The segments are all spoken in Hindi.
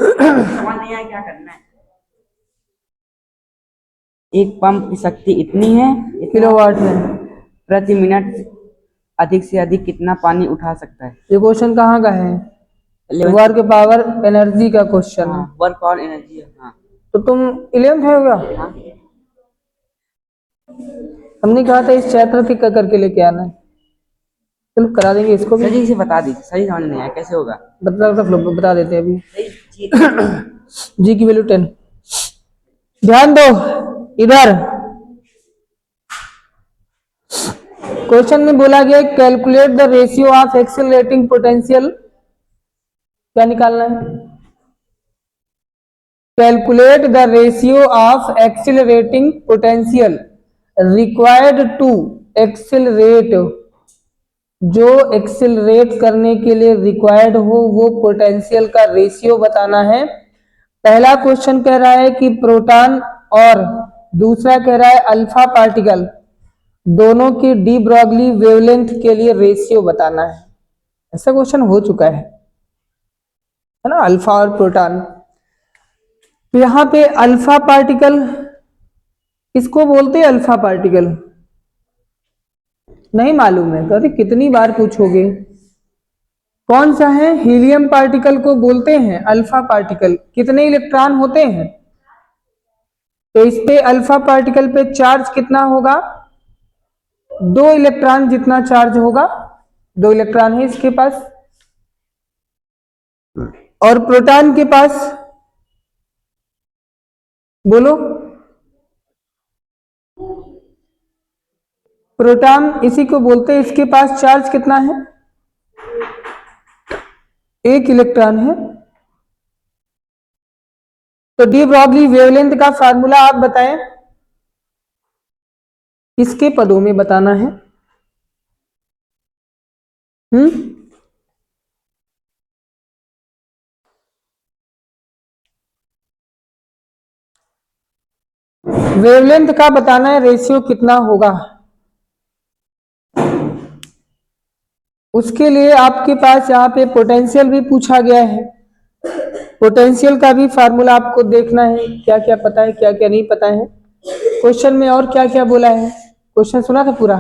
समझ नहीं आया क्या करना है। एक पंप की शक्ति इतनी है, किलोवाट में। प्रति मिनट अधिक से अधिक कितना पानी उठा सकता है। ये क्वेश्चन कहाँ का है? वर्क पावर एनर्जी का क्वेश्चन है। Work power energy. हाँ तो तुम 11th है होगा। हाँ। हमने कहा था इस चैप्टर के करके लेके आना है। चलो करा देंगे इसको भी। सही से बता दीजिए, सही समझ नहीं आया कैसे होगा। बता देते हैं अभी। जी की वैल्यू 10। ध्यान दो इधर। क्वेश्चन में बोला गया calculate the ratio of accelerating potential. क्या निकालना है? Calculate the ratio of accelerating potential required to accelerate. जो एक्सेलरेट करने के लिए रिक्वायर्ड हो वो पोटेंशियल का रेशियो बताना है। पहला क्वेश्चन कह रहा है कि प्रोटॉन और दूसरा कह रहा है अल्फा पार्टिकल दोनों की डी ब्रॉगली वेवलेंथ के लिए रेशियो बताना है। ऐसा क्वेश्चन हो चुका है ना, अल्फा और प्रोटॉन। तो यहां पे अल्फा पार्टिकल किसको बोलते हैं? अल्फा पार्टिकल नहीं मालूम है? कहते कितनी बार पूछोगे। कौन सा है? हीलियम पार्टिकल को बोलते हैं अल्फा पार्टिकल। कितने इलेक्ट्रॉन होते हैं? तो इस पे अल्फा पार्टिकल पे चार्ज कितना होगा? 2 इलेक्ट्रॉन जितना चार्ज होगा। 2 इलेक्ट्रॉन है इसके पास। और प्रोटॉन के पास बोलो। प्रोटॉन इसी को बोलते हैं, इसके पास चार्ज कितना है? 1 इलेक्ट्रॉन है। तो डी ब्रॉगली वेवलेंथ का फार्मूला आप बताएं, किसके पदों में बताना है? वेवलेंथ का बताना है, रेशियो कितना होगा। उसके लिए आपके पास यहाँ पे पोटेंशियल भी पूछा गया है। पोटेंशियल का भी फार्मूला आपको देखना है, क्या क्या पता है क्या क्या नहीं पता है। क्वेश्चन में और क्या क्या बोला है? क्वेश्चन सुना था पूरा?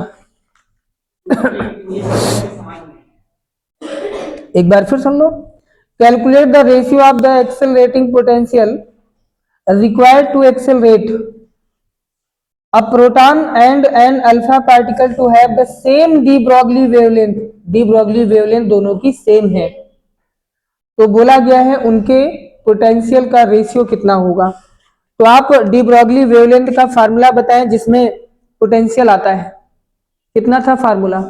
एक बार फिर सुन लो। Calculate the ratio of the accelerating potential required to accelerate a proton and an alpha particle to have the same de Broglie wavelength। de Broglie wavelength दोनों की सेम है। तो बोला गया है उनके पोटेंशियल का रेशियो कितना होगा। तो आप डी ब्रॉगली वेवलेंथ का फार्मूला बताएं जिसमें पोटेंशियल आता है। कितना था formula?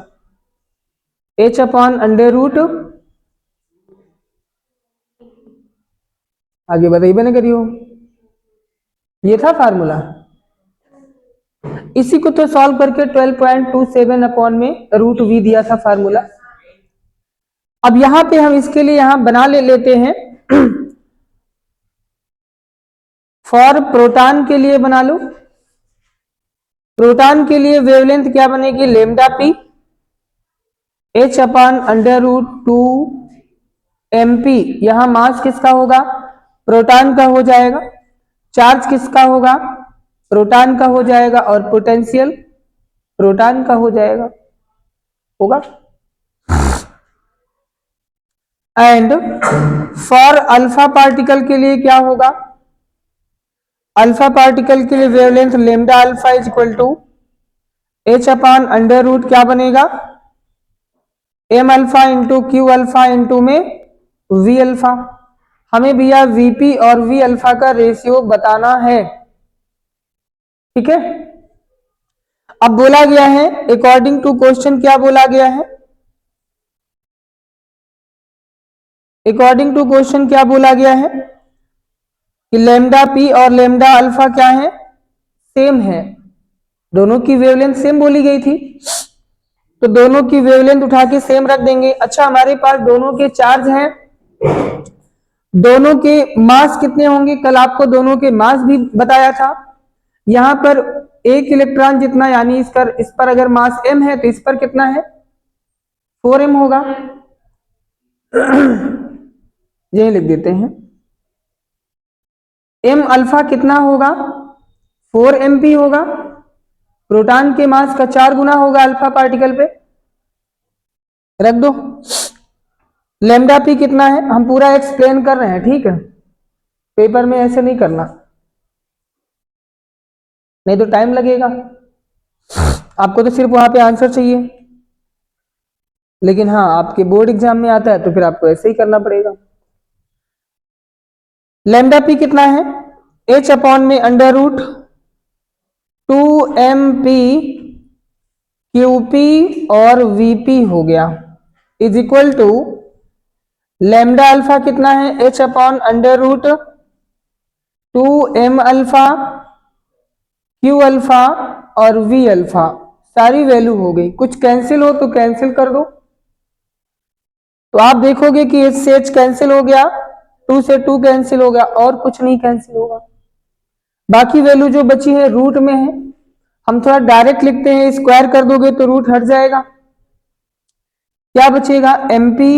h upon under root, आगे बताइए मैंने करियो, ये था फार्मूला। इसी को तो सॉल्व करके 12.27 अपॉन में रूट वी दिया था फार्मूला। अब यहां पे हम इसके लिए यहां बना लेते हैं। फॉर प्रोटॉन के लिए बना लो। प्रोटॉन के लिए वेवलेंथ क्या बनेगी? Lambda p h upon under root 2 mp। यहां मास किसका होगा? प्रोटॉन का हो जाएगा। चार्ज किसका होगा? प्रोटॉन का हो जाएगा। और पोटेंशियल प्रोटॉन का हो जाएगा, होगा। एंड फॉर अल्फा पार्टिकल के लिए क्या होगा? अल्फा पार्टिकल के लिए wavelength lambda alpha is equal to h upon under root क्या बनेगा? m alpha into q alpha into में v अल्फा। हमें भैया vp और v अल्फा का रेशियो बताना है, ठीक है। अब बोला गया है अकॉर्डिंग टू क्वेश्चन, क्या बोला गया है? अकॉर्डिंग टू क्वेश्चन क्या बोला गया है कि लेमडा पी और लेमडा अल्फा क्या है? सेम है। दोनों की वेवलेंथ सेम बोली गई थी, तो दोनों की वेवलेंथ उठा के सेम रख देंगे। अच्छा, हमारे पास दोनों के चार्ज हैं, दोनों के मास कितने होंगे? कल आपको दोनों के मास भी बताया था। यहां पर 1 इलेक्ट्रॉन जितना, यानी इस पर अगर मास m है तो इस पर कितना है? 4m होगा। यही लिख देते हैं। m अल्फा कितना होगा, 4mp होगा, प्रोटॉन के मास का 4 गुना होगा अल्फा पार्टिकल पे, रख दो। लैम्डा पी कितना है, हम पूरा एक्सप्लेन कर रहे हैं, ठीक है, पेपर में ऐसे नहीं करना, नहीं तो टाइम लगेगा, आपको तो सिर्फ वहां पे आंसर चाहिए, लेकिन हाँ आपके बोर्ड एग्जाम में आता है तो फिर आपको ऐसे ही करना पड़ेगा। लैम्डा पी कितना है, h अपॉन में अंडर रूट 2mp QP और VP हो गया, is equal to lambda alpha कितना है, h upon under root 2m alpha Q alpha और V अल्फा, सारी वैल्यू हो गई, कुछ कैंसिल हो तो कैंसिल कर दो, तो आप देखोगे कि h से h कैंसिल हो गया, 2 से 2 कैंसिल हो गया, और कुछ नहीं कैंसिल होगा, बाकी वैल्यू जो बची है रूट में है, हम थोड़ा डायरेक्ट लिखते हैं, स्क्वायर कर दोगे तो रूट हट जाएगा, क्या बचेगा, MP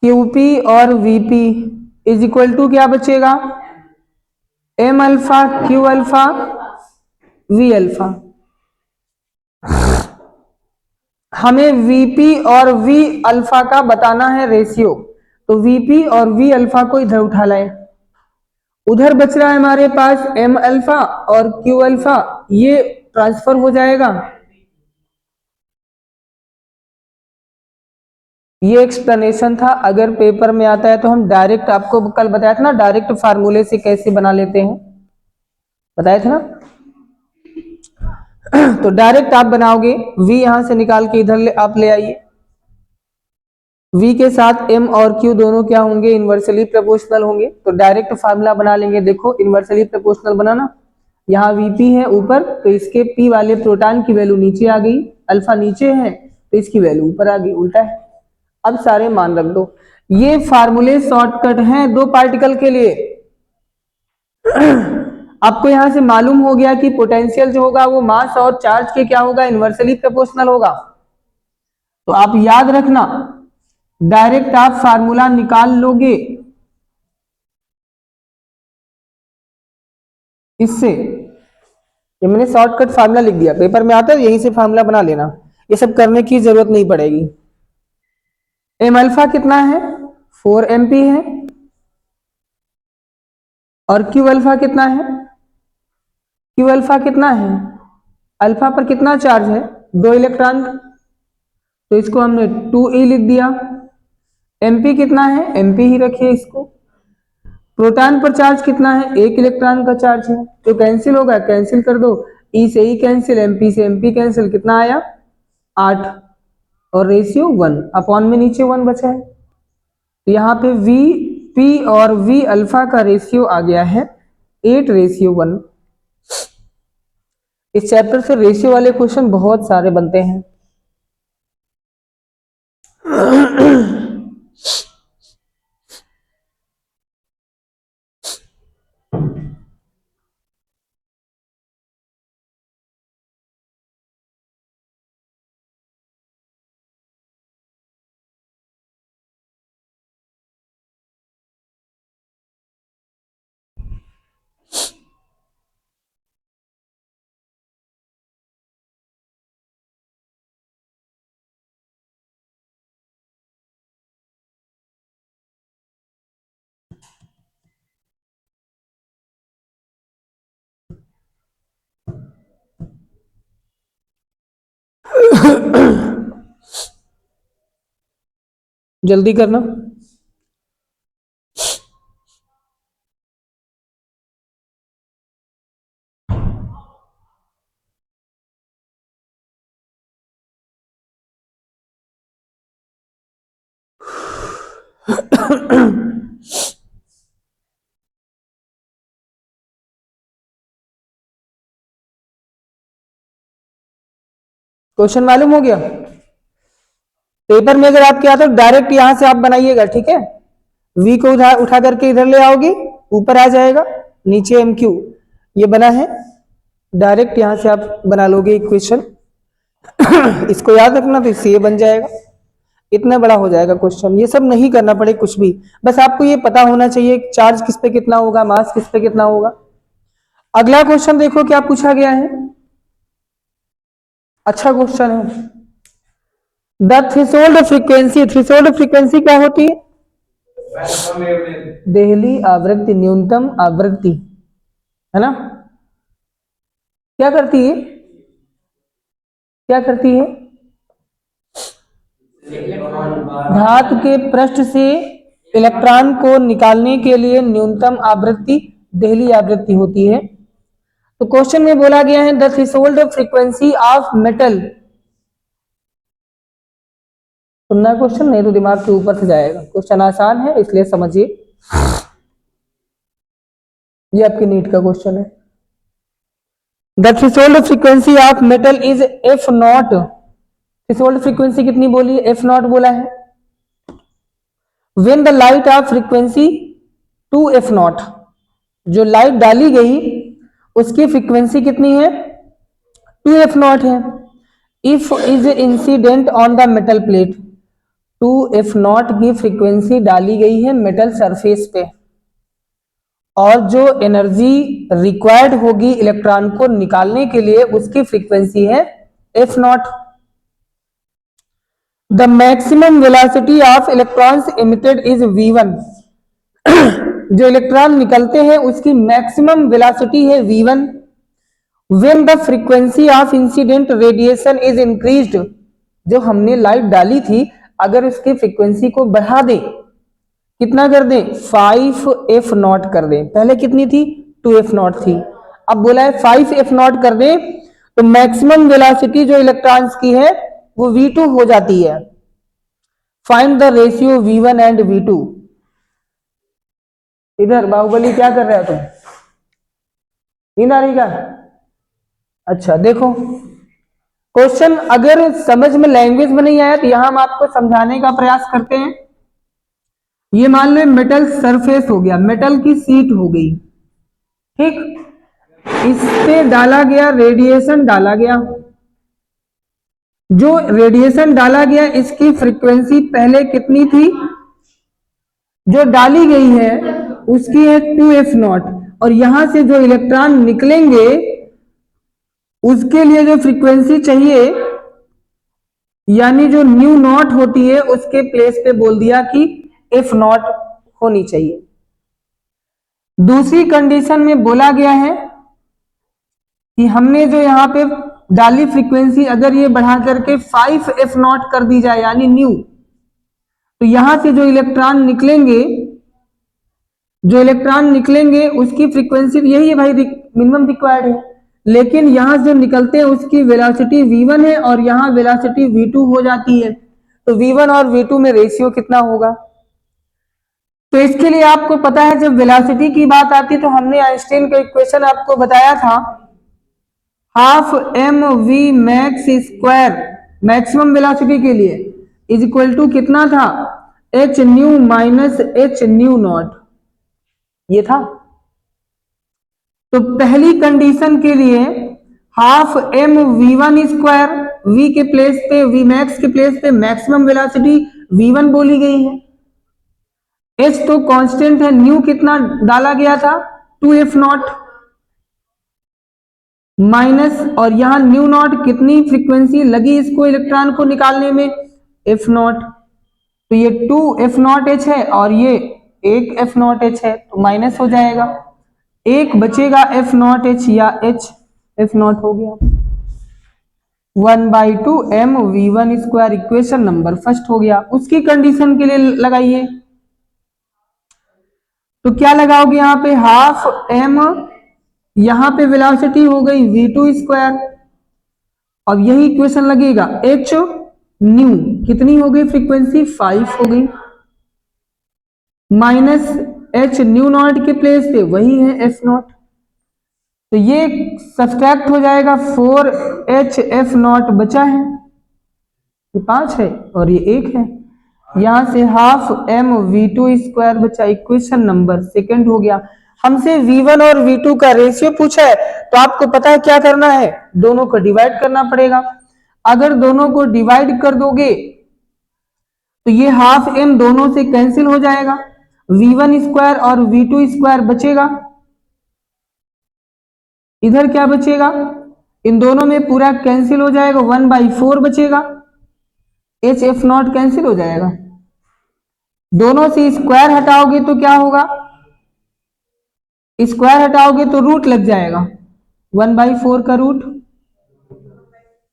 QP और VP इज इक्वल टू क्या बचेगा, M alpha Q alpha V alpha. हमें VP और V अल्फा का बताना है रेशियो, तो VP और V अल्फा को इधर उठा लाए, उधर बच रहा है हमारे पास M अल्फा और Q अल्फा, ये ट्रांसफर हो जाएगा, ये एक्सप्लेनेशन था। अगर पेपर में आता है तो हम डायरेक्ट, आपको कल बताया था ना डायरेक्ट फार्मूले से कैसे बना लेते हैं, बताया था ना, तो डायरेक्ट आप बनाओगे, v यहां से निकाल के इधर आप ले आइए, v के साथ m और q दोनों क्या होंगे, इनवर्सली प्रोपोर्शनल होंगे, तो डायरेक्ट फार्मूला बना लेंगे। देखो इनवर्सली प्रोपोर्शनल बनाना, यहाँ vp है ऊपर, तो इसके p वाले प्रोटॉन की वैल्यू नीचे आ गई, अल्फा नीचे है तो इसकी वैल्यू ऊपर आ गई, उल्टा है। अब सारे मान रख दो, ये फार्मूले शॉर्टकट हैं दो पार्टिकल के लिए। आपको यहां से मालूम हो गया कि पोटेंशियल जो होगा वो मास और चार्ज के क्या होगा, इनवर्सली प्रोपोर्शनल होगा, तो आप याद रखना डायरेक्ट आप फार्मूला निकाल लोगे इससे, ये मैंने शॉर्टकट फार्मूला लिख दिया, पेपर में आता है यहीं से फार्मूला बना लेना, ये सब करने की जरूरत नहीं पड़ेगी। एम अल्फा कितना है, 4mp है, और क्यू अल्फा कितना है, क्यू अल्फा कितना है, अल्फा पर कितना चार्ज है, 2 इलेक्ट्रॉन, तो इसको हमने 2e लिख दिया। mp कितना है, mp ही रखिए इसको। प्रोटॉन पर चार्ज कितना है, 1 इलेक्ट्रॉन का चार्ज है, तो कैंसिल होगा, कैंसिल कर दो, e से e कैंसिल, mp से mp कैंसिल, कितना आया 8, और रेशियो 1 अपॉन में नीचे 1 बचा है, तो यहाँ पे v p और v अल्फा का रेशियो आ गया है 8:1। इस चैप्टर से रेशियो वाले क्वेश्चन बहुत सारे बनते हैं। जल्दी करना। क्वेश्चन मालूम हो गया, पेपर में अगर आपके आता तो डायरेक्ट यहां से आप बनाइएगा, ठीक है, v को उठा करके इधर ले आओगे, ऊपर आ जाएगा, नीचे mq, ये बना है, डायरेक्ट यहां से आप बना लोगे इक्वेशन। इसको याद रखना, तो इससे ये बन जाएगा। इतना बड़ा हो जाएगा क्वेश्चन। ये सब नहीं करना पड़े कुछ भी, बस आपको ये पता होना चाहिए चार्ज किस पे कितना होगा, मास किस पे कितना होगा। अगला क्वेश्चन देखो क्या पूछा गया है, अच्छा क्वेश्चन है। The threshold frequency, threshold frequency क्या होती है? देहली आवृत्ति, न्यूनतम आवृत्ति, है ना। क्या करती है, क्या करती है? धातु के पृष्ठ से इलेक्ट्रॉन को निकालने के लिए न्यूनतम आवृत्ति देहली आवृत्ति होती है। तो क्वेश्चन में बोला गया है the threshold frequency of metal, सुनना क्वेश्चन, नहीं तो दिमाग के ऊपर से जाएगा। क्वेश्चन आसान है इसलिए समझिए, ये आपके नीट का क्वेश्चन है। The threshold frequency of metal is F not, threshold frequency कितनी बोली है? एफ नॉट बोला है। When the light of frequency 2f not, जो लाइट डाली गई उसकी फ्रीक्वेंसी कितनी है? 2f नॉट है। If is incident on the metal plate, 2f not की फ्रीक्वेंसी डाली गई है मेटल सरफेस पे, और जो एनर्जी रिक्वायर्ड होगी इलेक्ट्रॉन को निकालने के लिए उसकी फ्रीक्वेंसी है f not. The maximum velocity of electrons emitted is v1, जो इलेक्ट्रॉन निकलते हैं उसकी मैक्सिमम वेलोसिटी है v1। When the frequency of incident radiation is increased, जो हमने लाइट डाली थी अगर उसकी फ्रीक्वेंसी को बढ़ा दें, कितना कर दें? 5f नॉट कर दें। पहले कितनी थी? 2f नॉट थी, अब बोला है 5f नॉट कर दें, तो मैक्सिमम वेलोसिटी जो इलेक्ट्रॉन्स की है वो v2 हो जाती है। Find the ratio v1 and v2। इधर बाहुबली क्या कर रहा है तुम, नींद आ रही क्या? अच्छा देखो क्वेश्चन अगर समझ में लैंग्वेज में नहीं आया तो यहां हम आपको समझाने का प्रयास करते हैं। ये मान लो मेटल सरफेस हो गया, मेटल की सीट हो गई, ठीक, इस पे डाला गया रेडिएशन, डाला गया, जो रेडिएशन डाला गया इसकी फ्रीक्वेंसी पहले कितनी थी? जो डाली गई है उसकी है 2f नॉट, और यहां से जो इलेक्ट्रॉन निकलेंगे उसके लिए जो फ्रीक्वेंसी चाहिए यानी जो न्यू नॉट होती है उसके प्लेस पे बोल दिया कि f नॉट होनी चाहिए। दूसरी कंडीशन में बोला गया है कि हमने जो यहां पे डाली फ्रीक्वेंसी अगर ये बढ़ा करके 5f नॉट कर दी जाए यानी न्यू, तो यहां से जो इलेक्ट्रॉन निकलेंगे उसकी फ्रीक्वेंसी यही है भाई, मिनिमम रिक्वायर्ड है, लेकिन यहां से जो निकलते हैं उसकी वेलोसिटी v1 है और यहां वेलोसिटी v2 हो जाती है, तो v1 और v2 में रेशियो कितना होगा? तो इसके लिए आपको पता है जब वेलोसिटी की बात आती तो हमने आइंस्टाइन का इक्वेशन आपको बताया था, half mv max square maximum velocity के लिए इज इक्वल टू कितना था? h new minus h new not, ये था। तो पहली कंडीशन के लिए half m v1 square, v के प्लेस पे v मैक्स के प्लेस पे मैक्सिमम वेलोसिटी v1 बोली गई है, h तो कांस्टेंट है, न्यू कितना डाला गया था? 2f नॉट माइनस, और यहां न्यू नॉट कितनी फ्रीक्वेंसी लगी इसको इलेक्ट्रॉन को निकालने में? f नॉट, तो ये 2f नॉट h है और ये एक f नॉट h है, तो माइनस हो जाएगा, एक बचेगा f नॉट h या h f नॉट हो गया 1/2 m v1 square, equation number first हो गया। उसकी कंडीशन के लिए लगाइए, तो क्या लगाओगे यहाँ पे? हाफ m, यहां पे वेलोसिटी हो गई v2 स्क्वायर, अब यही इक्वेशन लगेगा h न्यू, कितनी हो गई फ्रीक्वेंसी? 5 हो गई, माइनस h न्यू नॉट के प्लेस पे वही है f नॉट, तो ये सब्सट्रैक्ट हो जाएगा 4h f नॉट बचा है, ये 5 है और ये 1 है, यहां से हाफ m v2 स्क्वायर बचा, इक्वेशन नंबर सेकंड हो गया। हमसे v1 और v2 का रेशियो पूछा है तो आपको पता है क्या करना है, दोनों को डिवाइड करना पड़ेगा। अगर दोनों को डिवाइड कर दोगे तो ये हाफ m दोनों से कैंसिल हो जाएगा, v1 स्क्वायर और v2 स्क्वायर बचेगा। इधर क्या बचेगा, इन दोनों में पूरा कैंसिल हो जाएगा, 1/4 बचेगा, एच एफ नॉट कैंसिल हो जाएगा। दोनों से स्क्वायर हटाओगे तो क्या होगा, स्क्वायर हटाओगे तो रूट लग जाएगा, 1/4 का रूट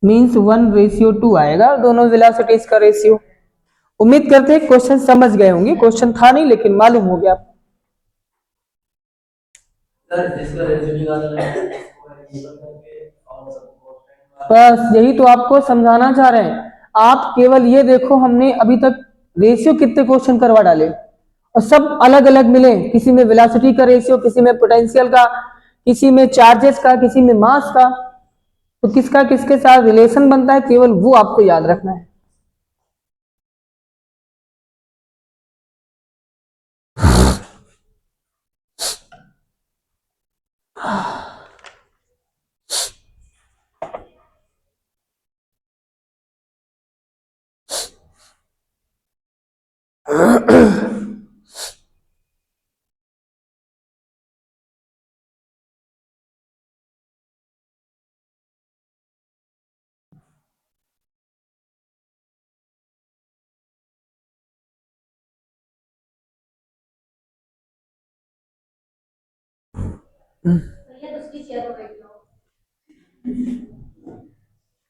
मीन्स 1:2 आएगा दोनों वेलोसिटीज का रेशियो। उम्मीद करते हैं क्वेश्चन समझ गए होंगे, क्वेश्चन था नहीं लेकिन मालूम हो गया। बस यही तो आपको समझाना चाह रहे हैं। आप केवल ये देखो, हमने अभी तक रेशियो कितने क्वेश्चन करवा डाले और सब अलग अलग मिले, किसी में वेलोसिटी का रेशियो, किसी में पोटेंशियल का, किसी में चार्जेस का, किसी में मास का। तो किसका किसके साथ रिलेशन बनता है, केवल वो आपको याद रखना है।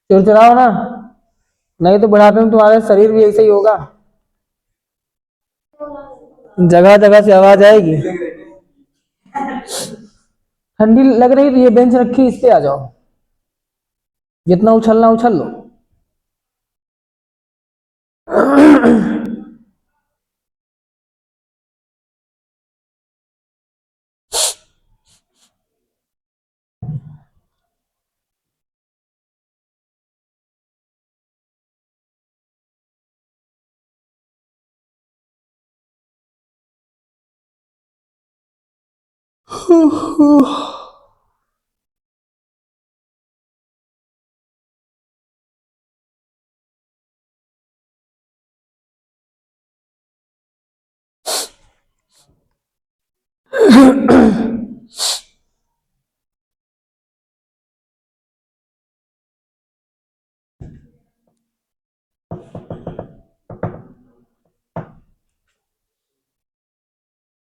चिड़चिड़ाओ ना, नहीं तो बुढ़ापे में तुम्हारा शरीर भी ऐसे ही होगा, जगह जगह से आवाज आएगी। ठंडी लग रही तो ये बेंच रखी, इस पे आ जाओ, जितना उछलना उछल लो।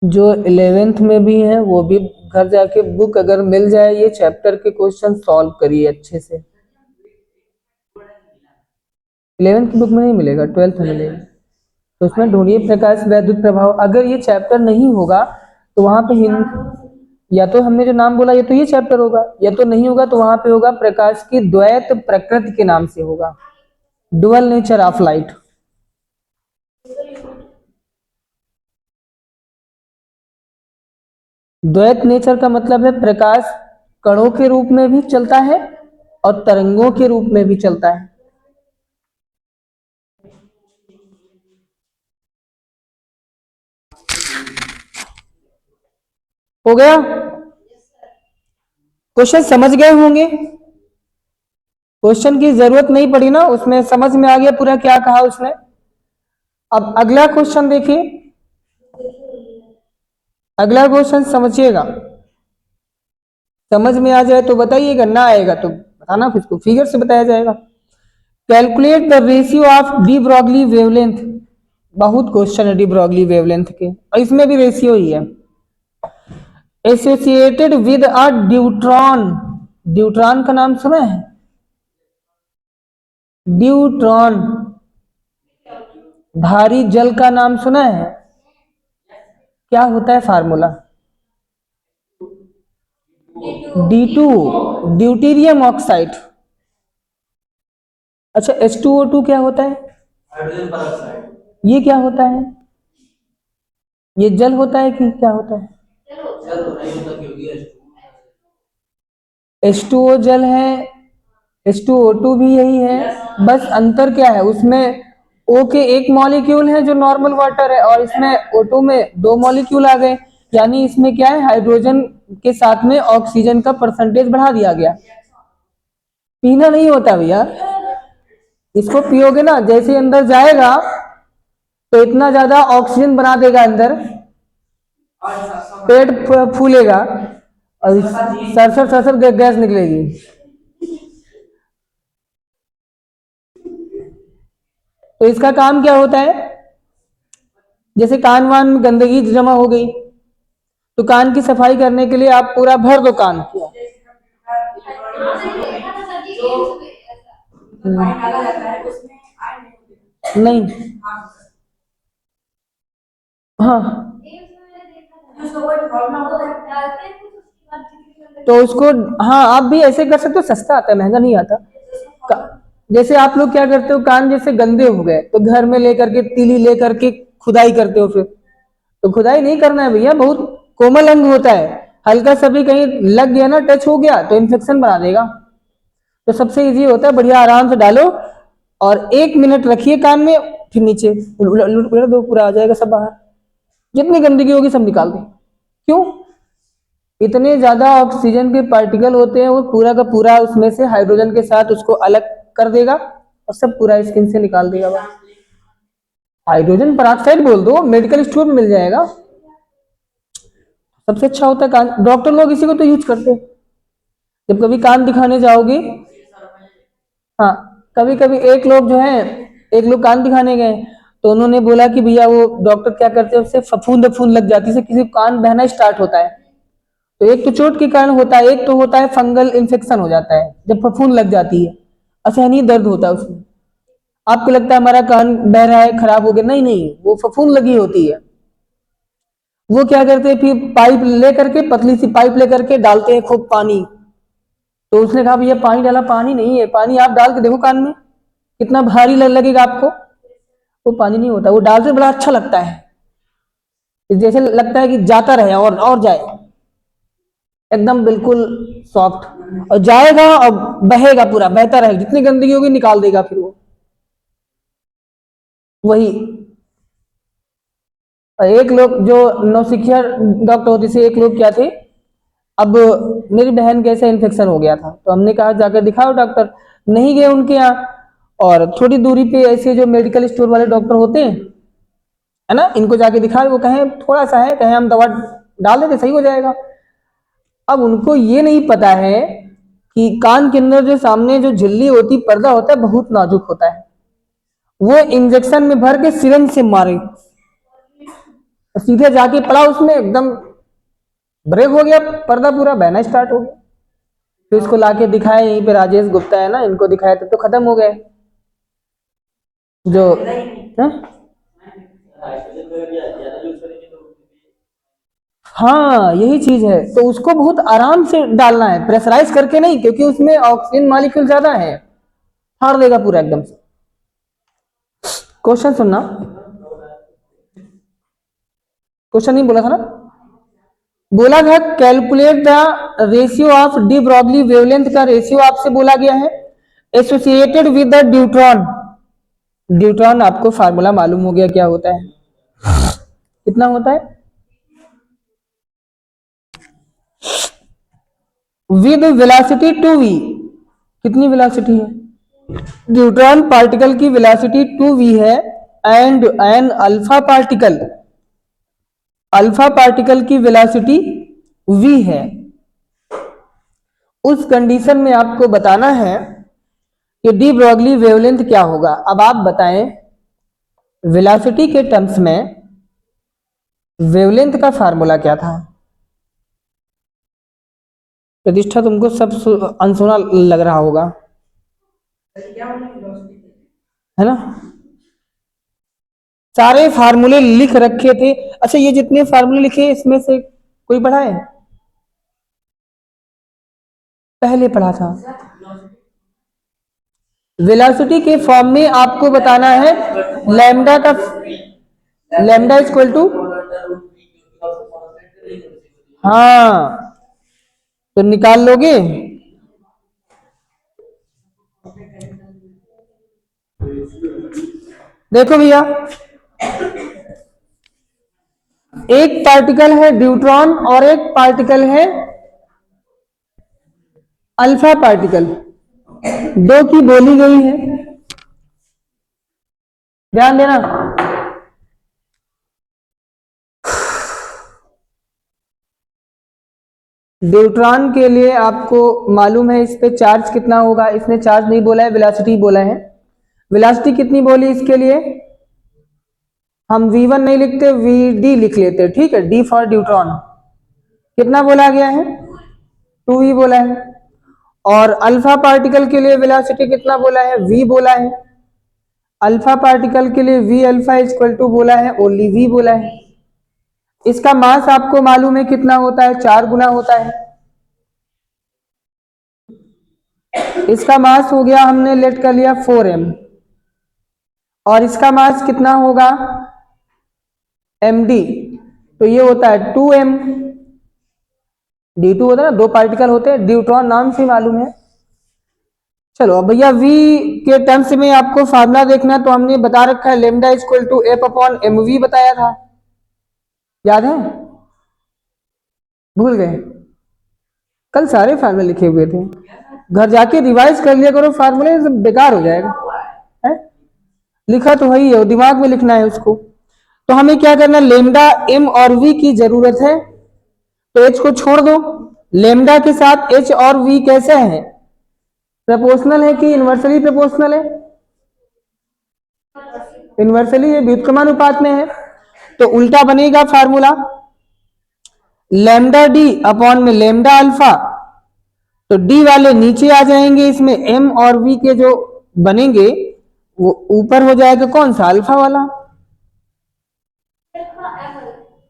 जो 11th में भी है वो भी घर जाके बुक अगर मिल जाए, ये चैप्टर के क्वेश्चन सॉल्व करिए अच्छे से। 11th की बुक में नहीं मिलेगा, 12th में मिलेगा। तो उसमें ढूंढिए प्रकाश वैद्युत प्रभाव। अगर ये चैप्टर नहीं होगा तो वहां पे या तो हमने जो नाम बोला ये तो ये चैप्टर होगा, या तो नहीं होगा तो वहां पे होगा प्रकाश की द्वैत प्रकृति के नाम से होगा, डुअल नेचर ऑफ लाइट। द्वैत नेचर का मतलब है प्रकाश कणों के रूप में भी चलता है और तरंगों के रूप में भी चलता है। हो गया, क्वेश्चन समझ गए होंगे, क्वेश्चन की जरूरत नहीं पड़ी ना, उसमें समझ में आ गया पूरा क्या कहा उसने। अब अगला क्वेश्चन देखिए, अगला क्वेश्चन समझिएगा, समझ में आ जाए तो बताइएगा, ना आएगा तो बताना, फिर उसको फिगर से बताया जाएगा। Calculate the ratio of D Broglie wavelength. बहुत क्वेश्चन है डी ब्रॉगली वेवलेंथ के, और इसमें भी रेशियो ही है। Associated with a deuteron, deuteron का नाम सुना है, ड्यूट्रॉन। भारी जल का नाम सुना है, क्या होता है फार्मूला, D2, ड्यूटीरियम ऑक्साइड। अच्छा H2O2 क्या होता है, हाइड्रोजन परऑक्साइड। ये क्या होता है, ये जल होता है कि क्या होता है, H2O जल है, H2O2 भी यही है, बस अंतर क्या है, उसमें O के एक मॉलिक्यूल है जो नॉर्मल वाटर है, और इसमें O2 में 2 मॉलिक्यूल आ गए, यानी इसमें क्या है, हाइड्रोजन के साथ में ऑक्सीजन का परसेंटेज बढ़ा दिया गया। पीना नहीं होता भैया, इसको पियोगे ना, जैसे अंदर जाएगा तो इतना ज्यादा ऑक्सीजन बना देगा अंदर, पेट फूलेगा और सरसर सरसर गैस निकलेगी। तो इसका काम क्या होता है, जैसे कान वान में गंदगी जमा हो गई तो कान की सफाई करने के लिए आप पूरा भर दो कान। नहीं, हाँ, तो उसको, हाँ आप भी ऐसे कर सकते हो, सस्ता आता है, महंगा नहीं आता। जैसे आप लोग क्या करते हो, कान जैसे गंदे हो गए तो घर में लेकर के तीली लेकर के खुदाई करते हो, फिर तो खुदाई नहीं करना है भैया, बहुत कोमल अंग होता है, हल्का सा भी कहीं लग गया ना, टच हो गया तो इन्फेक्शन बना देगा। तो सबसे इजी होता है, बढ़िया आराम से डालो और 1 मिनट रखिए कान में, फिर नीचे उलट दो, पूरा आ जाएगा सब बाहर, जितनी गंदगी होगी सब निकाल दे। क्यों? इतने ज्यादा ऑक्सीजन के पार्टिकल होते हैं, वो पूरा का पूरा उसमें से हाइड्रोजन के साथ उसको अलग कर देगा और सब पूरा स्किन से निकाल देगा। बस हाइड्रोजन पेरोक्साइड बोल दो, मेडिकल स्टोर में मिल जाएगा। सबसे अच्छा होता है कान, डॉक्टर लोग इसी को तो यूज करते हैं। जब कभी कान दिखाने जाओगे, हाँ, कभी कभी एक लोग जो है, एक लोग कान दिखाने गए तो उन्होंने बोला कि भैया वो डॉक्टर क्या करते हैं, उससे फफूंद फफूंद लग जाती है, किसी को कान बहना स्टार्ट होता है, तो एक तो चोट के कारण होता है, एक तो होता है फंगल इन्फेक्शन हो जाता है जब फफूंद लग जाती है, असहनीय दर्द होता है उसमें। आपको लगता है हमारा कान बह रहा है, खराब हो गया, नहीं नहीं, वो फफूंद लगी होती है। वो क्या करते हैं, फिर पाइप लेकर के, पतली सी पाइप लेकर के डालते हैं खूब पानी। तो उसने कहा भैया पानी डाला, पानी नहीं है, पानी आप डाल के देखो कान में, कितना भारी लगेगा आपको। वो पानी नहीं होता, वो डालते बड़ा अच्छा लगता है, जैसे लगता है कि जाता रहे और जाए, एकदम बिल्कुल सॉफ्ट, और जाएगा और बहेगा, पूरा बहता रहेगा, जितनी गंदगी होगी निकाल देगा फिर वो। वही एक लोग जो नौसिखिया डॉक्टर होते थे, एक लोग क्या थे, अब मेरी बहन कैसे इन्फेक्शन हो गया था तो हमने कहा जाकर दिखाओ डॉक्टर, नहीं गए उनके यहाँ, और थोड़ी दूरी पे ऐसे जो मेडिकल स्टोर वाले डॉक्टर होते हैं, है ना, इनको जाके दिखा, वो कहें थोड़ा सा है, कहें हम दवा डाल देते सही हो जाएगा। अब उनको ये नहीं पता है कि कान के अंदर जो सामने जो झिल्ली होती, पर्दा होता है, बहुत नाजुक होता है, वो इंजेक्शन में भर के सिरिंज से मारे, सीधे जाके पड़ा उसमें, एकदम ब्रेक हो गया, पर्दा पूरा बहना स्टार्ट हो गया। फिर इसको लाके दिखाए, यहीं पे राजेश गुप्ता है ना, इनको दिखाया तो खत्म हो गए जो है? हाँ यही चीज है, तो उसको बहुत आराम से डालना है, प्रेशराइज करके नहीं, क्योंकि उसमें ऑक्सीजन मॉलिक्यूल ज्यादा है, फाड़ देगा पूरा एकदम से। क्वेश्चन सुनना, क्वेश्चन नहीं बोला था ना, बोला था calculate the ratio of D Broglie wavelength का रेशियो आपसे बोला गया है associated with the deuteron. Deuteron आपको फार्मूला मालूम हो गया क्या होता है, कितना होता है, विद वेलोसिटी 2v, कितनी वेलोसिटी है, न्यूट्रॉन पार्टिकल की वेलोसिटी 2v है, एंड एन अल्फा पार्टिकल की वेलोसिटी v है। उस कंडीशन में आपको बताना है कि डी ब्रॉगली वेवलेंथ क्या होगा। अब आप बताएं, वेलोसिटी के टर्म्स में वेवलेंथ का फार्मूला क्या था? प्रतिष्ठा तुमको सब अनसुना लग रहा होगा, है ना, सारे फार्मूले लिख रखे थे। अच्छा ये जितने फार्मूले लिखे इसमें से कोई पढ़ा है? पहले पढ़ा था। वेलोसिटी के फॉर्म में आपको बताना है लैम्डा का, लैम्डा इक्वल टू, हाँ, तो निकाल लोगे, देखो भैया, एक पार्टिकल है ड्यूट्रॉन और एक पार्टिकल है अल्फा पार्टिकल, दो की बोली गई है, ध्यान देना। न्यूट्रॉन के लिए आपको मालूम है इस पे चार्ज कितना होगा, इसने चार्ज नहीं बोला है, वेलोसिटी बोला है। वेलोसिटी कितनी बोली इसके लिए, हम v1 नहीं लिखते, vd लिख लेते, ठीक है, d फॉर न्यूट्रॉन। कितना बोला गया है, 2v बोला है। और अल्फा पार्टिकल के लिए वेलोसिटी कितना बोला है, v बोला है। अल्फा पार्टिकल के लिए v अल्फा इक्वल टू बोला है, ओनली v बोला है। इसका मास आपको मालूम है कितना होता है, 4 गुना होता है। इसका मास हो गया, हमने लेट कर लिया 4m, और इसका मास कितना होगा md, तो ये होता है 2m। d2 होता है ना, 2 पार्टिकल होते हैं, न्यूट्रॉन नाम से मालूम है। चलो अब भैया v के टर्म्स में आपको फार्मूला देखना है, तो हमने बता रखा है lambda equal to f upon m v बताया था, याद है, भूल गए, कल सारे फार्मूले लिखे हुए थे, घर जाके रिवाइज कर लिया करो, फार्मूले सब बेकार हो जाएगा है? लिखा तो वही है, दिमाग में लिखना है उसको। तो हमें क्या करना, लेमडा एम और वी की जरूरत है, तो एच को छोड़ दो, लेमडा के साथ एच और वी कैसे हैं, प्रपोर्शनल है कि इन्वर्सली प्रपोर्शनल है, इन्वर्सली है, व्युत्क्रमानुपात में है। तो उल्टा बनेगा फार्मूला, लेमडा डी अपॉन में लेमडा अल्फा, तो डी वाले नीचे आ जाएंगे, इसमें एम और वी के जो बनेंगे वो ऊपर हो जाएगा, कौन सा, अल्फा वाला।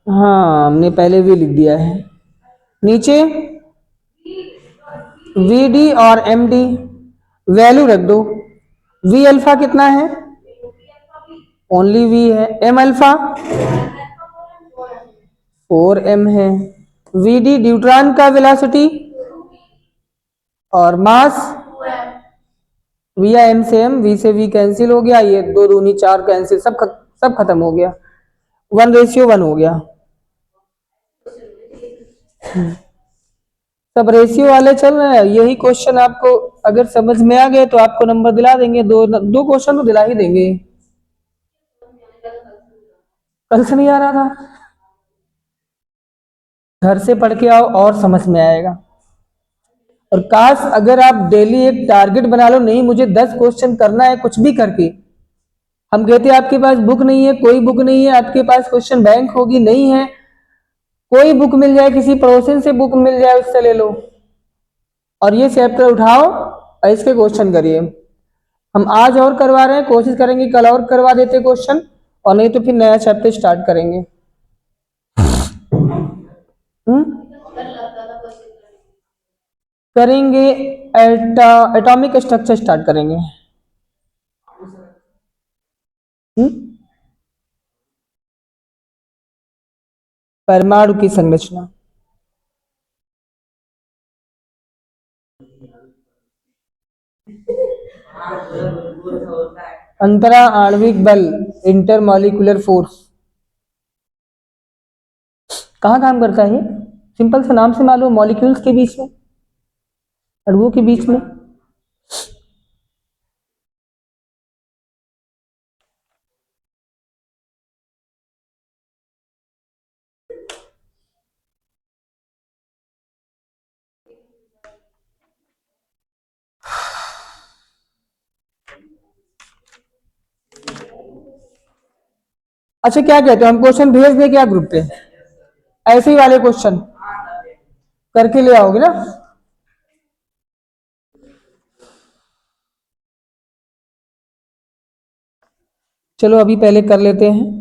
हाँ हमने पहले भी लिख दिया है, नीचे वी डी और एम डी वैल्यू रख दो। वी अल्फा कितना है, ओनली वी है, एम अल्फा 4m है, वी डी न्यूट्रॉन का वेलोसिटी और मास, वी या एम से एम, वी से वी कैंसिल हो गया, ये 2 दूनी 4 कैंसिल, सब खत्म हो गया, 1:1 हो गया। सब रेशियो वाले चल रहे हैं, यही क्वेश्चन आपको अगर समझ में आ गए तो आपको नंबर दिला देंगे, दो क्वेश्चन तो दिला ही देंगे। कल से नहीं आ रहा था, घर से पढ़ के आओ और समझ में आएगा। और काश अगर आप डेली एक टारगेट बना लो, नहीं मुझे 10 क्वेश्चन करना है कुछ भी करके, हम कहते हैं आपके पास बुक नहीं है, कोई बुक नहीं है, आपके पास क्वेश्चन बैंक होगी, नहीं है, कोई बुक मिल जाए, किसी पड़ोसन से बुक मिल जाए उससे ले लो, और ये चैप्टर उठाओ और इसके क्वेश्चन करिए। हम आज और करवा रहे हैं, कोशिश करेंगे कल और करवा देते क्वेश्चन, और नहीं तो फिर नया चैप्टर स्टार्ट करेंगे। करेंगे एटॉमिक स्ट्रक्चर स्टार्ट करेंगे। परमाणु की संरचना, अंतरा आणविक बल, इंटरमॉलिक्यूलर फोर्स, कहाँ काम करता है ये, सिंपल से नाम से मालूम, मॉलिक्यूल्स के बीच में, अणुओं के बीच में। अच्छा क्या कहते हो, हम क्वेश्चन भेज दें क्या ग्रुप पे, ऐसे ही वाले क्वेश्चन करके ले आओगे ना। चलो अभी पहले कर लेते हैं।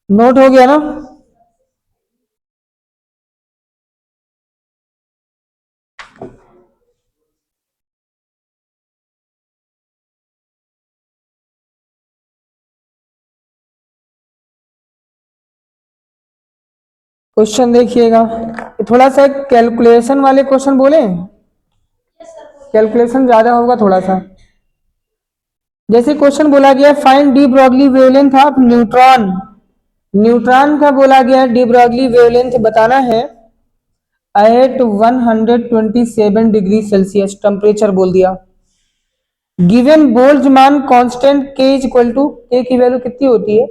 नोट हो गया ना? क्वेश्चन देखिएगा, थोड़ा सा कैलकुलेशन वाले क्वेश्चन बोले, कैलकुलेशन ज्यादा होगा थोड़ा सा। जैसे क्वेश्चन बोला गया find D Broglie wavelength of neutron, neutron का बोला गया डी ब्रॉगली वेवलेंथ बताना है एट 127 डिग्री सेल्सियस टेम्परेचर बोल दिया। गिवन बोल्ट्जमान कांस्टेंट के इज इक्वल टू, के की वैल्यू कितनी होती है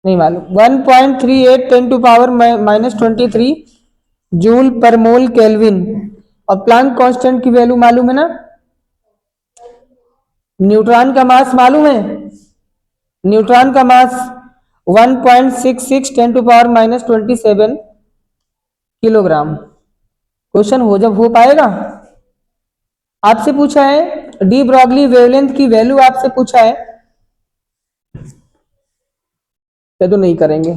नहीं मालूम, 1.38 10 टू पावर -23 जूल पर मोल केल्विन। और प्लांक कांस्टेंट की वैल्यू मालूम है ना, न्यूट्रॉन का मास मालूम है, न्यूट्रॉन का मास 1.66 10 टू पावर -27 किलोग्राम। क्वेश्चन हो जब हो पाएगा, आपसे पूछा है डी ब्रॉगली वेवलेंथ की वैल्यू आपसे पूछा है, तो नहीं करेंगे।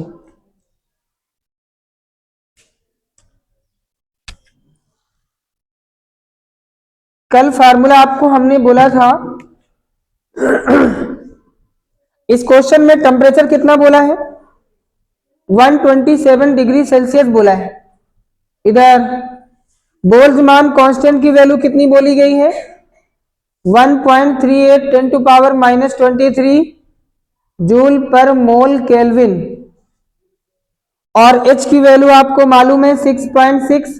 कल फार्मूला आपको हमने बोला था, इस क्वेश्चन में टेम्परेचर कितना बोला है 127 डिग्री सेल्सियस बोला है। इधर बोल्ट्जमान कांस्टेंट की वैल्यू कितनी बोली गई है 1.38 10 टू पावर -23 जूल पर मोल केल्विन। और H की वैल्यू आपको मालूम है 6.6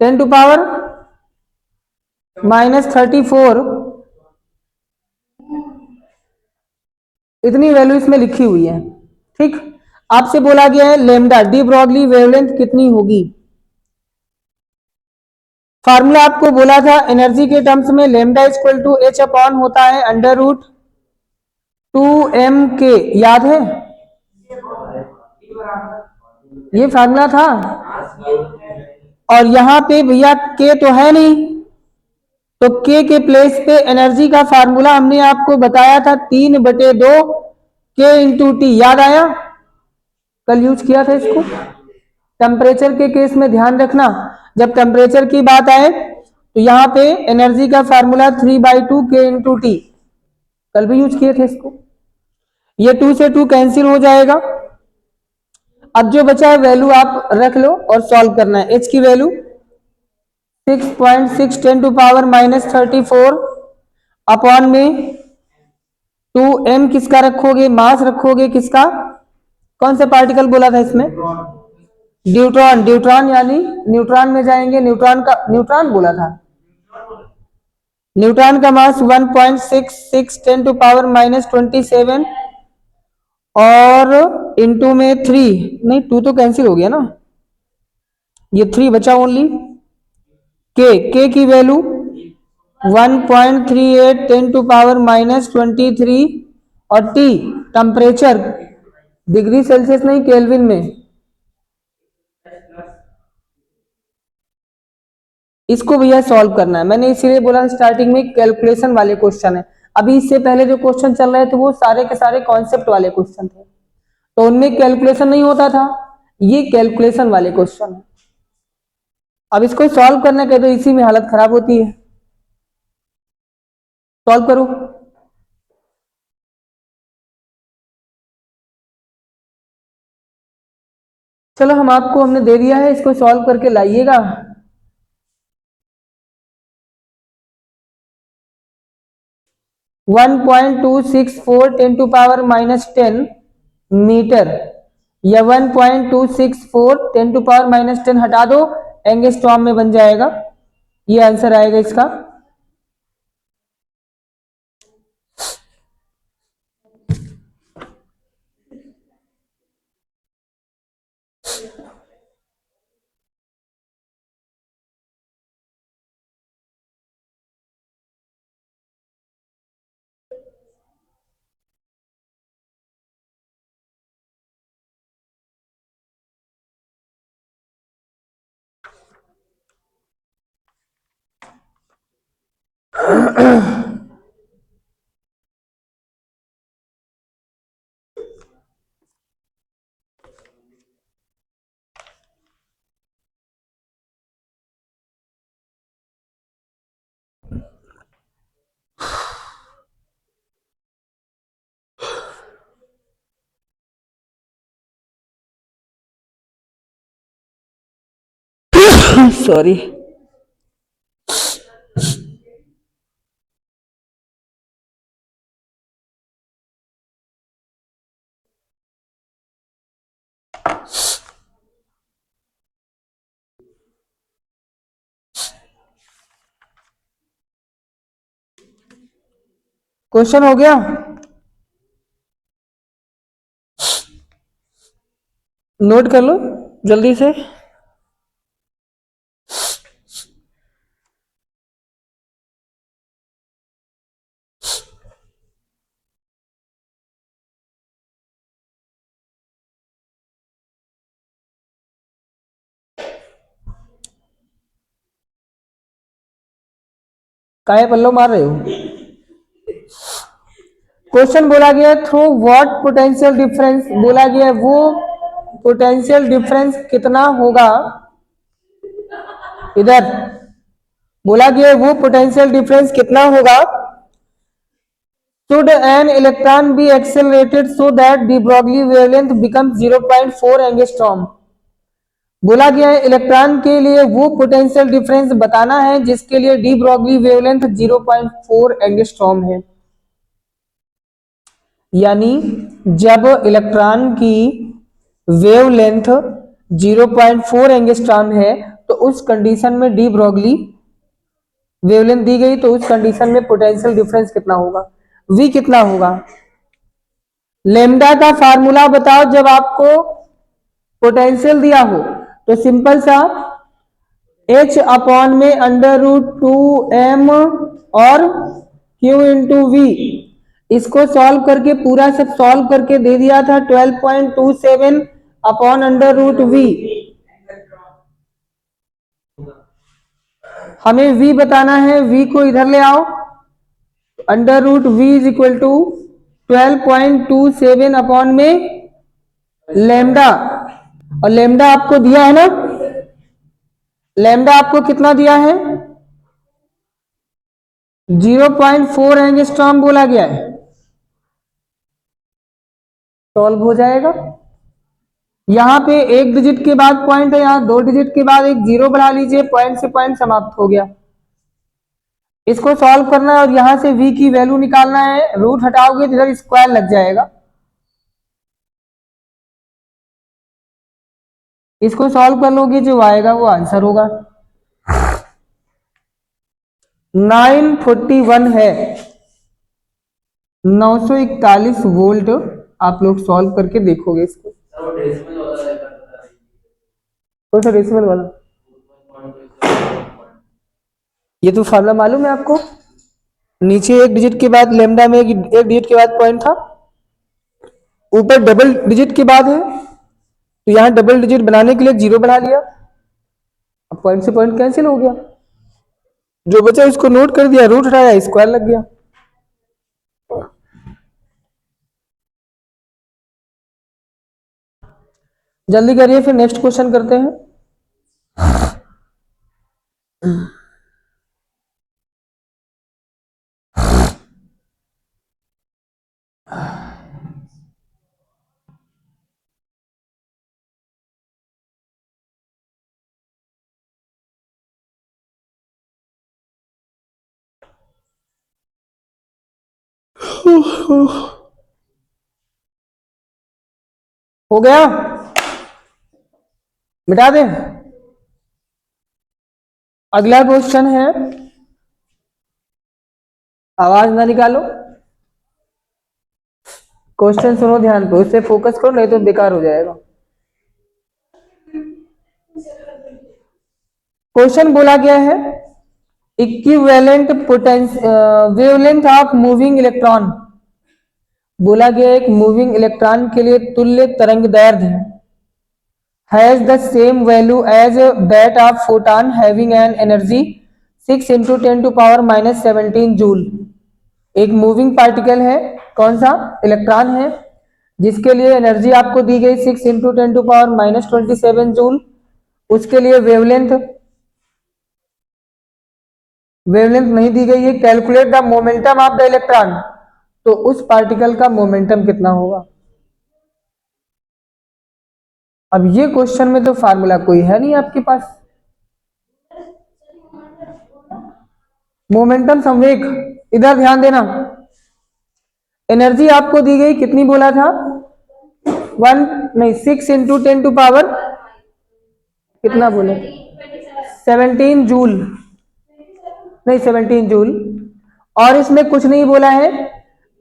10 टू पावर -34, इतनी वैल्यू इसमें लिखी हुई है। ठीक, आपसे बोला गया है लेमडा डी ब्रॉगली वेवलेंथ कितनी होगी। फार्मूला आपको बोला था एनर्जी के टर्म्स में lambda equal to h upon होता है √2m के, याद है ये फार्मूला था। और यहां पे भैया के तो है नहीं, तो के के प्लेस पे एनर्जी का फार्मूला हमने आपको बताया था 3/2 के इंटू टी, याद आया, कल यूज किया था इसको। टेम्परेचर के केस में ध्यान रखना, जब टेम्परेचर की बात आए तो यहाँ पे एनर्जी का फार्मूला 3/2 के इंटू टी, कल भी यूज किए थे इसको। ये 2 से 2 कैंसिल हो जाएगा। अब जो बचा है वैल्यू आप रख लो और सॉल्व करना है। एच की वैल्यू 6.6 10 टू पावर -34 अपॉन में 2m किसका रखोगे, मास रखोगे किसका, कौन सा पार्टिकल बोला था इसमें, ड्यूट्रॉन, ड्यूट्रॉन यानी न्यूट्रॉन में जाएंगे, न्यूट्रॉन का, न्यूट्रॉन बोला था, न्यूट्रॉन का मास 1.66 10 टू पावर -27 और इंटू में 3, नहीं 2 तो कैंसिल हो गया ना, ये 3 बचा ओनली। के की वैल्यू 1.38 10 टू पावर -23 और टी टेम्परेचर डिग्री सेल्सियस नहीं केल्विन में। इसको भैया सॉल्व करना है, मैंने इसीलिए बोला स्टार्टिंग में कैलकुलेशन वाले क्वेश्चन है। अभी इससे पहले जो क्वेश्चन चल रहे थे वो सारे के सारे कॉन्सेप्ट वाले क्वेश्चन थे, तो उनमें कैलकुलेशन नहीं होता था, ये कैलकुलेशन वाले क्वेश्चन है। अब इसको सॉल्व करने के तो इसी में हालत खराब होती है, सॉल्व करो। चलो हम आपको हमने दे दिया है, इसको सॉल्व करके लाइएगा। (1.264 10 टू पावर -10 मीटर या 1.264 10 टू पावर -10 हटा दो, एंगस्ट्रॉम में बन जाएगा, ये आंसर आएगा इसका। सॉरी। क्वेश्चन हो गया, नोट कर लो जल्दी से। काहे पल्लो मार रहे हो? क्वेश्चन बोला गया थ्रू व्हाट पोटेंशियल डिफरेंस, बोला गया वो पोटेंशियल डिफरेंस कितना होगा, इधर बोला गया वो पोटेंशियल डिफरेंस कितना होगा, should an electron be accelerated so that the Broglie wavelength becomes 0.4 angstrom. बोला गया है इलेक्ट्रॉन के लिए वो पोटेंशियल डिफरेंस बताना है जिसके लिए डी ब्रॉगली वेवलेंथ 0.4 एंगस्ट्रॉम है। यानी जब इलेक्ट्रॉन की वेवलेंथ 0.4 एंगस्ट्रॉम है तो उस कंडीशन में डी ब्रॉगली वेवलेंथ दी गई, तो उस कंडीशन में पोटेंशियल डिफरेंस कितना होगा, वी कितना होगा। लेमडा का फार्मूला बताओ जब आपको पोटेंशियल दिया हो, तो सिंपल सा h अपॉन में √2m और q इंटू वी, इसको सॉल्व करके पूरा सब सॉल्व करके दे दिया था 12.27 अपॉन √v। हमें v बताना है, v को इधर ले आओ, √v is equal to 12.27 upon में लेमडा, और लेमडा आपको दिया है ना, लेमडा आपको कितना दिया है 0.4 एंगस्ट्रॉम बोला गया है, सॉल्व हो जाएगा। यहां पे एक डिजिट के बाद पॉइंट है, यहां 2 डिजिट के बाद एक जीरो बढ़ा लीजिए, पॉइंट से पॉइंट समाप्त हो गया। इसको सॉल्व करना है और यहां से v की वैल्यू निकालना है, रूट हटाओगे तो इधर स्क्वायर लग जाएगा। इसको सॉल्व कर लोगे जो आएगा वो आंसर होगा 941 है, 941 वोल्ट। आप लोग सॉल्व करके देखोगे इसको, कौन सा डेसिमल वाला, ये तो फार्मूला मालूम है आपको, नीचे एक डिजिट के बाद लेमडा में एक डिजिट के बाद पॉइंट था, ऊपर डबल डिजिट के बाद है, तो यहां डबल डिजिट बनाने के लिए जीरो बढ़ा लिया, अब पॉइंट से पॉइंट कैंसिल हो गया, जो बचा इसको नोट कर दिया, रूट हटाया, स्क्वायर लग गया। जल्दी करिए फिर नेक्स्ट क्वेश्चन करते हैं। हो गया, मिटा दे। अगला क्वेश्चन है, आवाज ना निकालो, क्वेश्चन सुनो ध्यान पे, उससे फोकस करो नहीं तो बेकार हो जाएगा। क्वेश्चन बोला गया है equivalent wavelength of moving electron, बोला गया एक मूविंग इलेक्ट्रॉन के लिए तुल्य तरंग दैर्ध्य has the same value as that of photon having an energy 6 into 10⁻⁻17 joule. एक मूविंग पार्टिकल है, कौन सा, इलेक्ट्रॉन है, जिसके लिए एनर्जी आपको दी गई 6 इंटू 10⁻⁻27 जूल। उसके लिए वेवलेंथ नहीं दी गई है। Calculate the momentum of the electron, तो उस पार्टिकल का मोमेंटम कितना होगा। अब ये क्वेश्चन में तो फार्मूला कोई है नहीं आपके पास। मोमेंटम संवेग, इधर ध्यान देना। एनर्जी आपको दी गई कितनी बोला था, 6 इंटू 10⁻, कितना बोले, 17 जूल, नहीं 17 जूल। और इसमें कुछ नहीं बोला है।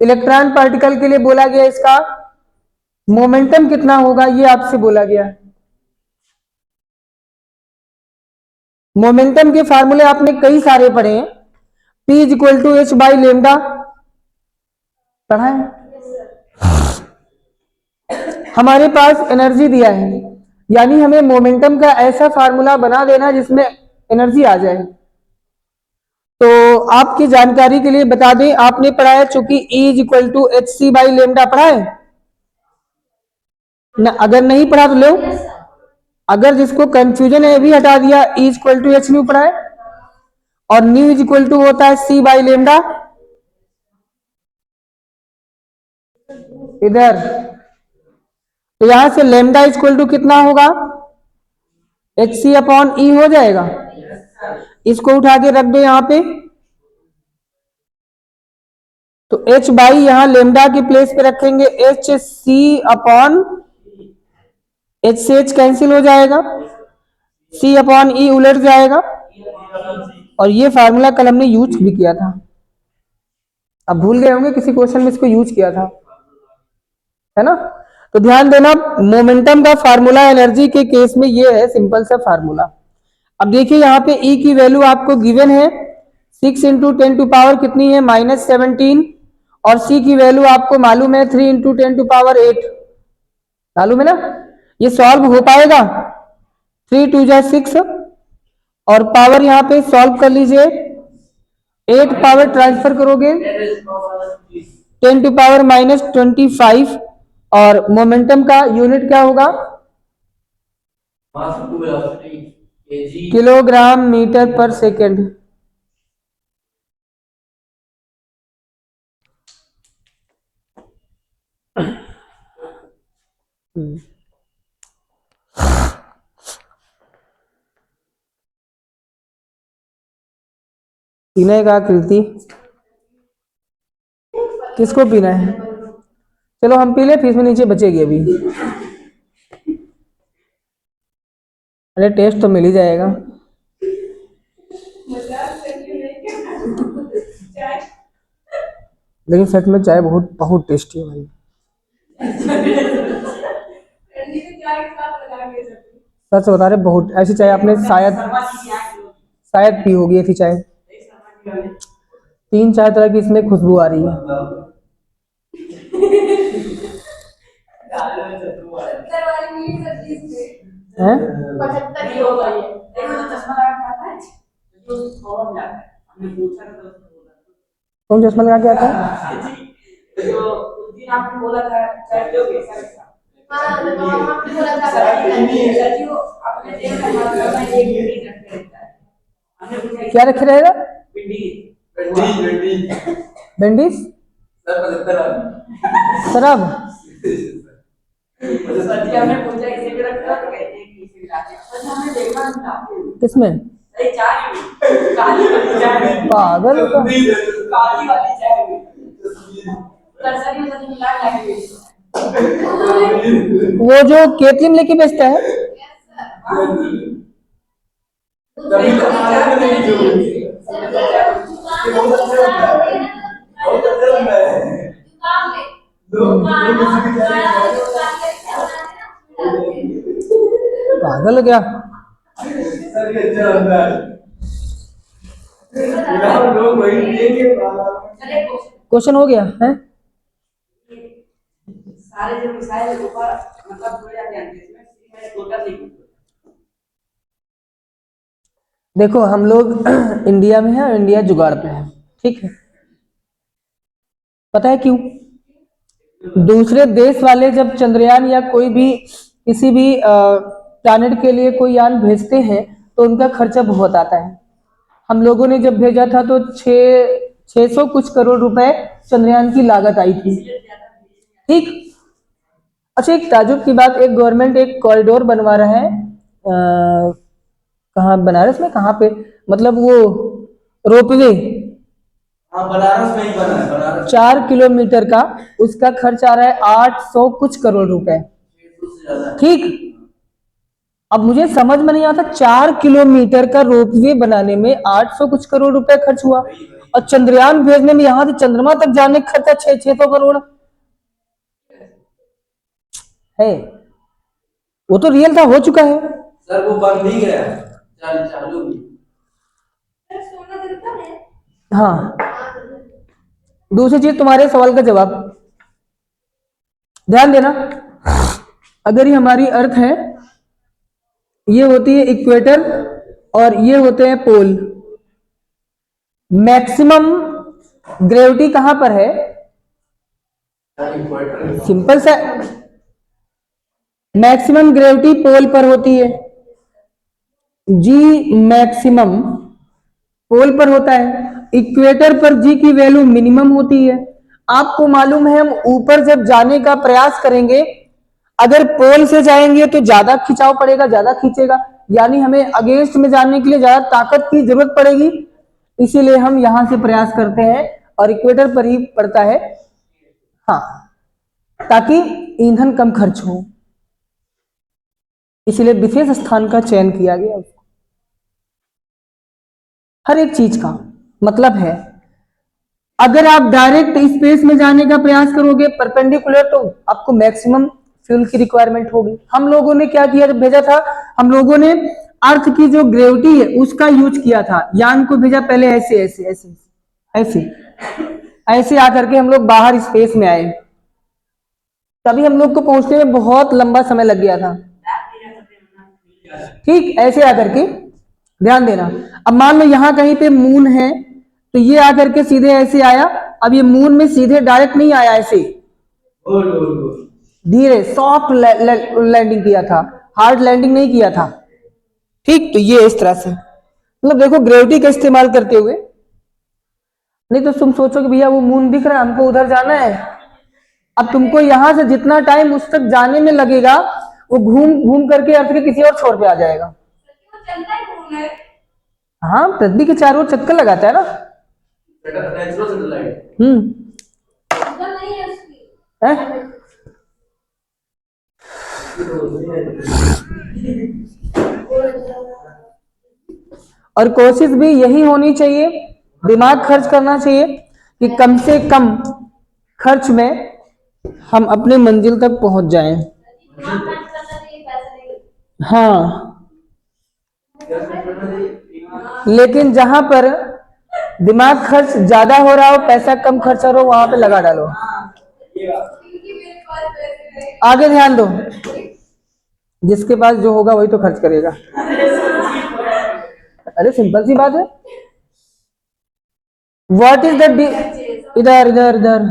इलेक्ट्रॉन पार्टिकल के लिए बोला गया इसका मोमेंटम कितना होगा, ये आपसे बोला गया है। मोमेंटम के फार्मूले आपने कई सारे पढ़े हैं। P equal to h by lambda पढ़ा है। हमारे पास एनर्जी दिया है, यानी हमें मोमेंटम का ऐसा फार्मूला बना देना जिसमें एनर्जी आ जाए। तो आपकी जानकारी के लिए बता दें, आपने पढ़ा है चूंकि E is equal to h c by lambda, पढ़ा है ना। अगर नहीं पढ़ा तो लो, अगर जिसको कंफ्यूजन है भी हटा दिया। E equal to H nu पढ़ा है, और न्यू इज इक्वल टू होता है सी बाई लेमडा। इधर तो यहां से लेमडा इक्वल टू कितना होगा, एच सी अपॉन ई हो जाएगा। इसको उठा के रख दो यहां पे, तो एच बाई यहां लेमडा के प्लेस पे रखेंगे एच सी अपॉन, एच से एच कैंसिल हो जाएगा, सी अपॉन ई उलट जाएगा। और ये फार्मूला कल हमने यूज भी किया था, अब भूल गए होंगे, किसी क्वेश्चन में इसको यूज किया था, है ना। तो ध्यान देना, मोमेंटम का फार्मूला एनर्जी के केस में ये है, सिंपल सा फार्मूला। अब देखिए यहाँ पे E की वैल्यू आपको गिवन है 6 इंटू 10⁻, कितनी है, -17। और C की वैल्यू आपको मालूम है 3 इंटू 10⁸, मालूम है ना। ये सॉल्व हो पाएगा, 3 2 जा 6, और पावर यहाँ पे सॉल्व कर लीजिए, 8 पावर ट्रांसफर करोगे 10⁻⁻25। और मोमेंटम का यूनिट क्या होगा, किलोग्राम मीटर पर सेकेंड। पीने का कृति, किसको पीना है, चलो हम पी ले, फिर इसमें नीचे बचेगी अभी। अरे टेस्ट तो मिल ही जाएगा। लेकिन सच में चाय बहुत बहुत टेस्टी है भाई। सच बता रहे, बहुत ऐसी चाय आपने शायद पी होगी, ऐसी चाय। 3 4 तरह की इसमें खुशबू आ रही है। हैं? कौन चश्मा लगा के आता है? क्या रखे रहेगा, बेंडीज, शराब। किसमें, पागल का। वो जो केतली लेके बेचता है, पागल क्या। क्वेश्चन हो गया है। सारे जो मिसाइल ऊपर मतलब जुड़ जाते हैं इसमें टोटल नहीं। देखो हम लोग इंडिया में है और इंडिया जुगाड़ पे है, ठीक है। पता है क्यों? दूसरे देश वाले जब चंद्रयान या कोई भी किसी भी प्लैनेट के लिए कोई यान भेजते हैं तो उनका खर्चा बहुत आता है। हम लोगों ने जब भेजा था तो 600 कुछ करोड़ रुपए चंद्रयान की लागत आई थी, ठीक। अच्छा, एक ताजुब की बात, एक गवर्नमेंट एक कॉरिडोर बनवा रहा है, कहाँ, बनारस में, कहाँ पे, मतलब वो रोपवे, हाँ बनारस में ही बना है, बनारस 4 किलोमीटर का, उसका खर्च आ रहा है 800 कुछ करोड़ रुपए, से ज्यादा। ठीक। अब मुझे समझ में नहीं आता, 4 किलोमीटर का रोपवे बनाने में 800 कुछ करोड़ रुपए खर्च हुआ, और चंद्रयान भेजने में यहां से चंद्रमा तक जाने का खर्चा 600 करोड़ है। वो तो रियल था, हो चुका है। सर वो बन भी गया, चालू भी। हाँ, दूसरी चीज, तुम्हारे सवाल का जवाब ध्यान देना। अगर ये हमारी अर्थ है, ये होती है इक्वेटर और ये होते हैं पोल। मैक्सिमम ग्रेविटी कहां पर है? सिंपल सा, मैक्सिमम ग्रेविटी पोल पर होती है, जी मैक्सिमम पोल पर होता है। इक्वेटर पर जी की वैल्यू मिनिमम होती है। आपको मालूम है, हम ऊपर जब जाने का प्रयास करेंगे, अगर पोल से जाएंगे तो ज्यादा खिंचाव पड़ेगा, ज्यादा खींचेगा, यानी हमें अगेंस्ट में जाने के लिए ज्यादा ताकत की जरूरत पड़ेगी, इसीलिए हम यहां से प्रयास करते हैं और इक्वेटर पर ही पड़ता है, हाँ, ताकि ईंधन कम खर्च हो, इसलिए विशेष स्थान का चयन किया गया। हर एक चीज का मतलब है, अगर आप डायरेक्ट स्पेस में जाने का प्रयास करोगे परपेंडिकुलर, तो आपको मैक्सिमम फ्यूल की रिक्वायरमेंट होगी। हम लोगों ने क्या किया, जब भेजा था, हम लोगों ने अर्थ की जो ग्रेविटी है उसका यूज किया था, यान को भेजा पहले ऐसे ऐसे ऐसे ऐसे ऐसे आकर के हम लोग बाहर स्पेस में आए, तभी हम लोग को पहुंचने में बहुत लंबा समय लग गया था, ठीक। ऐसे आकर के, ध्यान देना। अब मान लो यहां कहीं पे मून है, तो ये आकर के सीधे ऐसे आया, अब ये मून में सीधे डायरेक्ट नहीं आया, ऐसे धीरे सॉफ्ट लैंडिंग किया था, हार्ड लैंडिंग नहीं किया था, ठीक। तो ये इस तरह से, मतलब देखो ग्रेविटी का इस्तेमाल करते हुए। नहीं तो तुम सोचो कि भैया वो मून दिख रहा है, हमको उधर जाना है, अब तुमको यहां से जितना टाइम उस तक जाने में लगेगा, वो घूम घूम करके अर्थ के किसी और छोर पे आ जाएगा। हाँ, पृथ्वी के चारों ओर चक्कर लगाता है ना। है? और कोशिश भी यही होनी चाहिए, दिमाग खर्च करना चाहिए कि कम से कम खर्च में हम अपने मंजिल तक पहुंच जाएं। हाँ, लेकिन जहां पर दिमाग खर्च ज्यादा हो रहा हो, पैसा कम खर्च हो रहा हो, वहां पे लगा डालो। आगे ध्यान दो, जिसके पास जो होगा वही तो खर्च करेगा। अरे सिंपल सी बात है। व्हाट इज द इधर इधर इधर,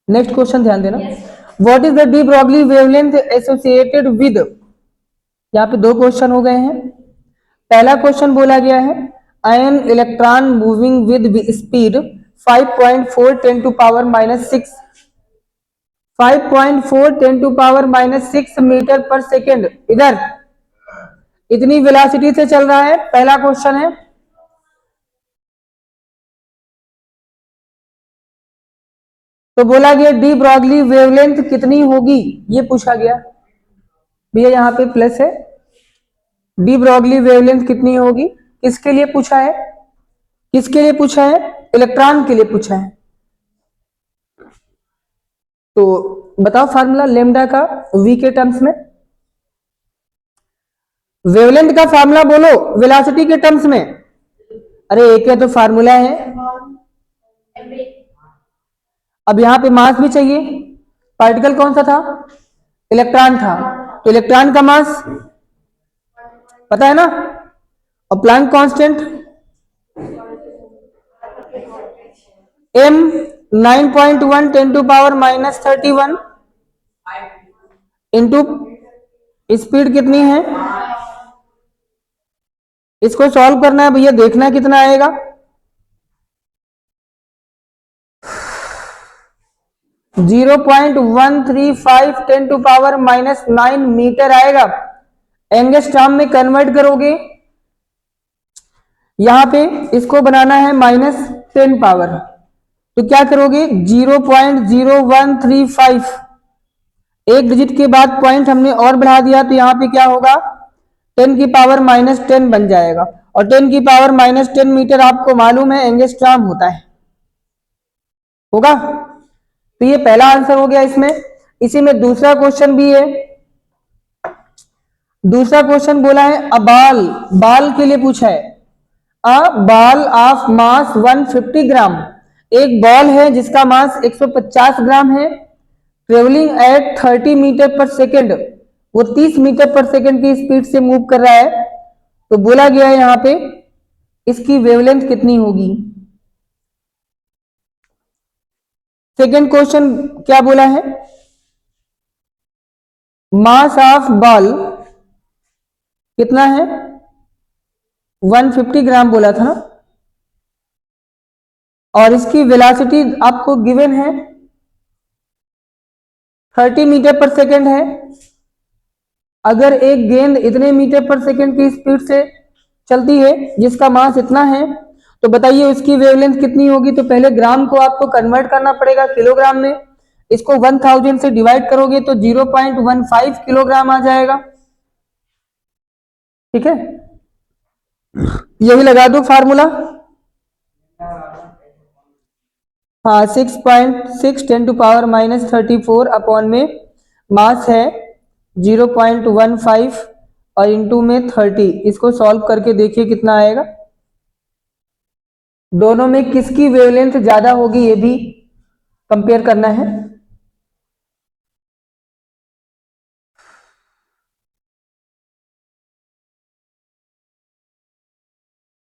नेक्स्ट क्वेश्चन ध्यान देना। What is the D Broglie wavelength associated with, यहाँ पे 2 क्वेश्चन हो गए हैं। पहला क्वेश्चन बोला गया है, ion electron moving with speed 5.4 10 to power -6 5.4 10 to power -6 metre पर सेकेंड, इधर इतनी वेलोसिटी से चल रहा है। पहला क्वेश्चन है, तो बोला गया डी ब्रॉगली वेवलेंथ कितनी होगी, ये पूछा गया भैया, यहाँ पे प्लस है। डी ब्रॉगली वेवलेंथ कितनी होगी, किसके लिए पूछा है, किसके लिए पूछा है, इलेक्ट्रॉन के लिए पूछा है। तो बताओ फार्मूला लेमडा का वी के टर्म्स में, वेवलेंथ का फार्मूला बोलो वेलोसिटी के टर्म्स में। अरे एक है तो फार्मूला है। अब यहां पे मास भी चाहिए, पार्टिकल कौन सा था, इलेक्ट्रॉन था, तो इलेक्ट्रॉन का मास पता है ना, और प्लैंक कांस्टेंट m 9.1 10 टू पावर माइनस 31 इंटू स्पीड कितनी है, इसको सॉल्व करना है भैया, देखना कितना आएगा। 0.135 10 टू पावर माइनस 9 मीटर आएगा। एंगस्ट्रॉम में कन्वर्ट करोगे, यहां पे इसको बनाना है -10 पावर, तो क्या करोगे 0.0135, एक डिजिट के बाद पॉइंट हमने और बढ़ा दिया, तो यहां पे क्या होगा 10 की पावर -10 बन जाएगा। और 10 की पावर -10 मीटर आपको मालूम है एंगस्ट्रॉम होता है, होगा। तो ये पहला आंसर हो गया इसमें। इसी में दूसरा क्वेश्चन भी है। दूसरा क्वेश्चन बोला है अ बॉल, बॉल के लिए पूछा है। अ बॉल ऑफ मास 150 ग्राम, एक बॉल है जिसका मास 150 ग्राम है, ट्रेवलिंग एट 30 मीटर पर सेकेंड, वो 30 मीटर पर सेकेंड की स्पीड से मूव कर रहा है। तो बोला गया है यहां पे इसकी वेवलेंथ कितनी होगी। सेकेंड क्वेश्चन क्या बोला है, मास ऑफ बॉल कितना है 150 ग्राम बोला था, और इसकी वेलोसिटी आपको गिवन है 30 मीटर पर सेकेंड है। अगर एक गेंद इतने मीटर पर सेकेंड की स्पीड से चलती है जिसका मास इतना है, तो बताइए उसकी वेवलेंथ कितनी होगी। तो पहले ग्राम को आपको कन्वर्ट करना पड़ेगा किलोग्राम में, इसको 1000 से डिवाइड करोगे तो 0.15 किलोग्राम आ जाएगा। ठीक है, यही लगा दो फार्मूला। हाँ 6.6 10 टू पावर -34 अपॉन में मास है 0.15 और इंटू में 30, इसको सॉल्व करके देखिए कितना आएगा। दोनों में किसकी वेवलेंथ ज्यादा होगी ये भी कंपेयर करना है।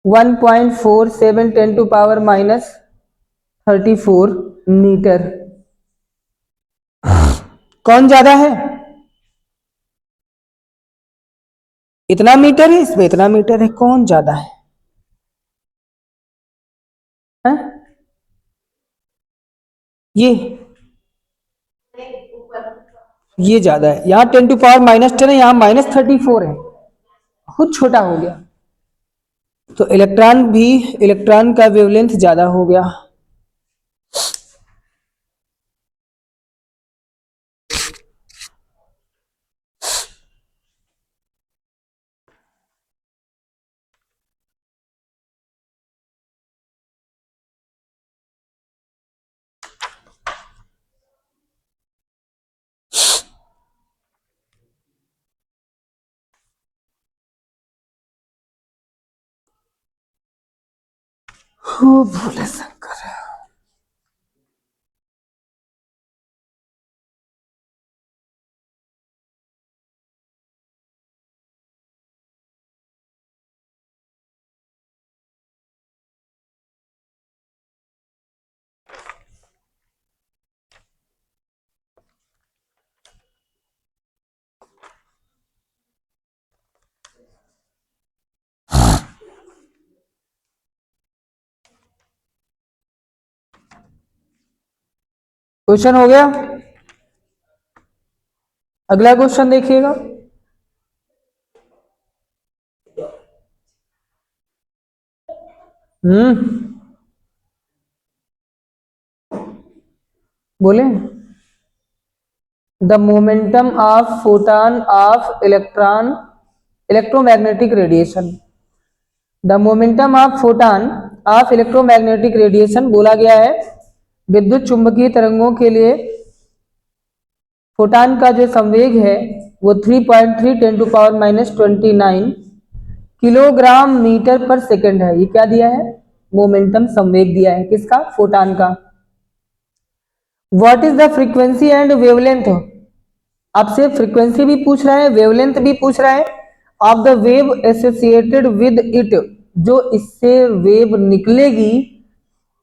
(1.47 10 टू पावर -34 मीटर, कौन ज्यादा है। इतना मीटर है, इसमें इतना मीटर है, कौन ज्यादा है, है? ये ज्यादा है, यहाँ 10 टू पावर -10 है, यहाँ -34 है, खुद छोटा हो गया। तो इलेक्ट्रॉन का वेवलेंथ ज्यादा हो गया। हो भोले शंकर। क्वेश्चन हो गया, अगला क्वेश्चन देखिएगा। बोले the momentum of photon of electromagnetic radiation, the momentum of photon of electromagnetic radiation बोला गया है विद्युत चुंबकीय तरंगों के लिए फोटॉन का जो संवेग है वो 3.3 10 टू पावर -29 किलोग्राम मीटर पर सेकंड है। ये क्या दिया है, मोमेंटम संवेग दिया है, किसका, फोटॉन का। What is the frequency and wavelength, आपसे फ्रीक्वेंसी भी पूछ रहा है, वेवलेंथ भी पूछ रहा है, of the wave associated with it, जो इससे वेव निकलेगी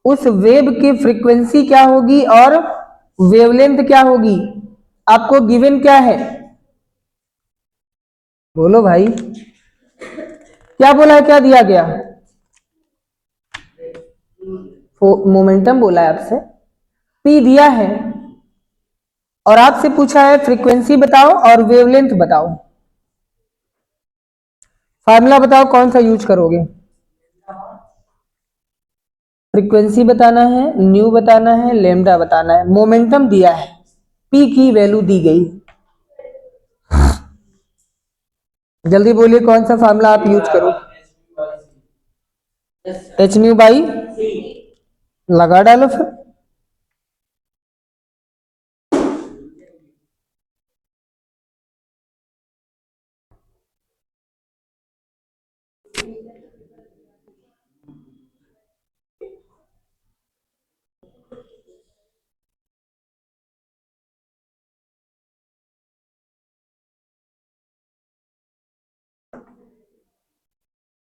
उस वेव की फ्रीक्वेंसी क्या होगी और वेवलेंथ क्या होगी, आपको गिवन क्या है, बोलो भाई, क्या बोला है, क्या दिया गया, मोमेंटम बोला है आपसे, पी दिया है और आपसे पूछा है फ्रीक्वेंसी बताओ और वेवलेंथ बताओ। फार्मूला बताओ कौन सा यूज करोगे, फ्रीक्वेंसी बताना है, न्यू बताना है, लेमडा बताना है, मोमेंटम दिया है, पी की वैल्यू दी गई। जल्दी बोलिए कौन सा फार्मूला आप यूज करो, एच न्यू बाई, लगा डालो फिर।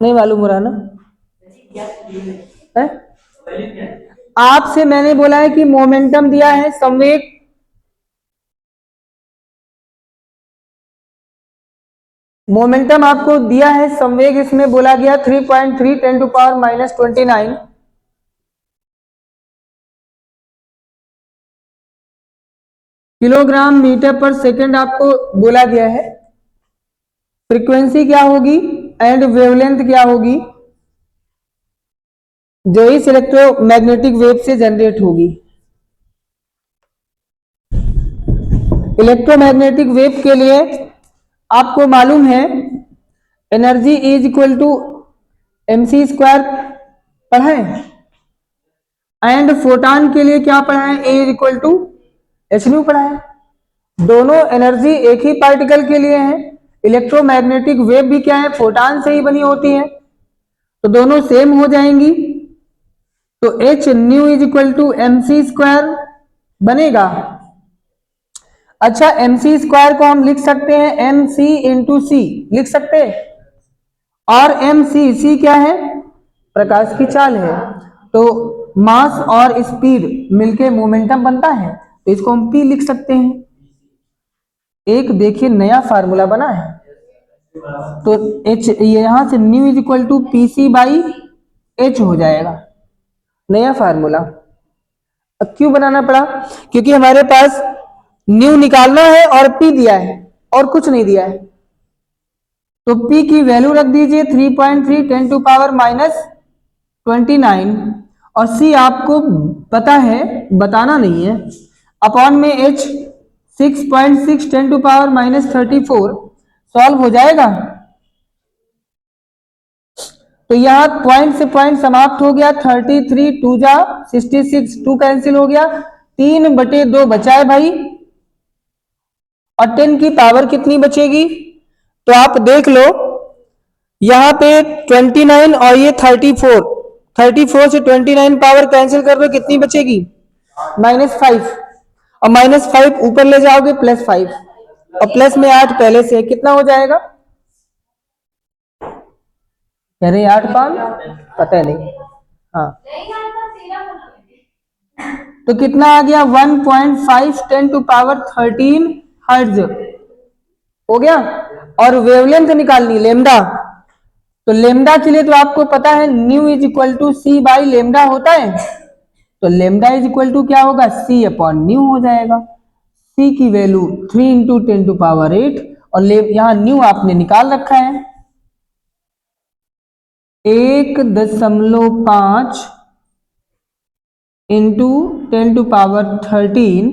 नहीं मालूम हो रहा ना है? आपसे मैंने बोला है कि मोमेंटम दिया है, संवेग, मोमेंटम आपको दिया है, संवेग इसमें बोला गया 3.3 10⁻⁻29 किलोग्राम मीटर पर सेकंड आपको बोला गया है। फ्रीक्वेंसी क्या होगी एंड वेवलेंथ क्या होगी, जो इस इलेक्ट्रोमैग्नेटिक वेव से जनरेट होगी। इलेक्ट्रोमैग्नेटिक वेव के लिए आपको मालूम है energy is equal to mc square पढ़ा है, एंड फोटॉन के लिए क्या पढ़ा है, E is equal to H nu पढ़ा है। दोनों एनर्जी एक ही पार्टिकल के लिए है। इलेक्ट्रोमैग्नेटिक वेव भी क्या है, फोटॉन से ही बनी होती है, तो दोनों सेम हो जाएंगी। तो h nu is equal to m c square बनेगा। अच्छा, एम सी स्क्वायर को हम लिख सकते हैं एम सी इंटू सी, लिख सकते हैं, और एम सी, सी क्या है, प्रकाश की चाल है, तो मास और स्पीड मिलके मोमेंटम बनता है, तो इसको हम पी लिख सकते हैं। एक देखिए नया फार्मूला बना है, तो एच यहां से nu is equal to p c by h हो जाएगा, नया फार्मूला। अब क्यों बनाना पड़ा, क्योंकि हमारे पास न्यू निकालना है और पी दिया है और कुछ नहीं दिया है, तो पी की वैल्यू रख दीजिए 3.3 10⁻⁻29 और सी आपको पता है, बताना नहीं है, अपॉन में एच 6.6 10⁻⁻34 सॉल्व हो जाएगा। तो यहां पॉइंट से पॉइंट समाप्त हो गया, 33 2 जा 66, 2 कैंसिल हो गया, 3/2 बचा है भाई, और 10 की पावर कितनी बचेगी, तो आप देख लो यहां पे 29 और ये 34, 34 से 29 पावर कैंसिल कर दो, कितनी बचेगी, -5, और -5 ऊपर ले जाओगे +5, और प्लस में 8 पहले से, कितना हो जाएगा, कह रहे 8 पान, पता नहीं, हाँ, तो कितना आ गया 1.5 10⁻13 हर्ट्ज हो गया। और वेवलेंथ निकालनी लेमडा, तो लेमडा के लिए तो आपको पता है nu is equal to c by lambda होता है, तो लेमडा इज इक्वल टू क्या होगा, सी अपॉन न्यू हो जाएगा। सी की वैल्यू 3 × 10⁸, और यहां न्यू आपने निकाल रखा है 1.5 इंटू 10⁻13,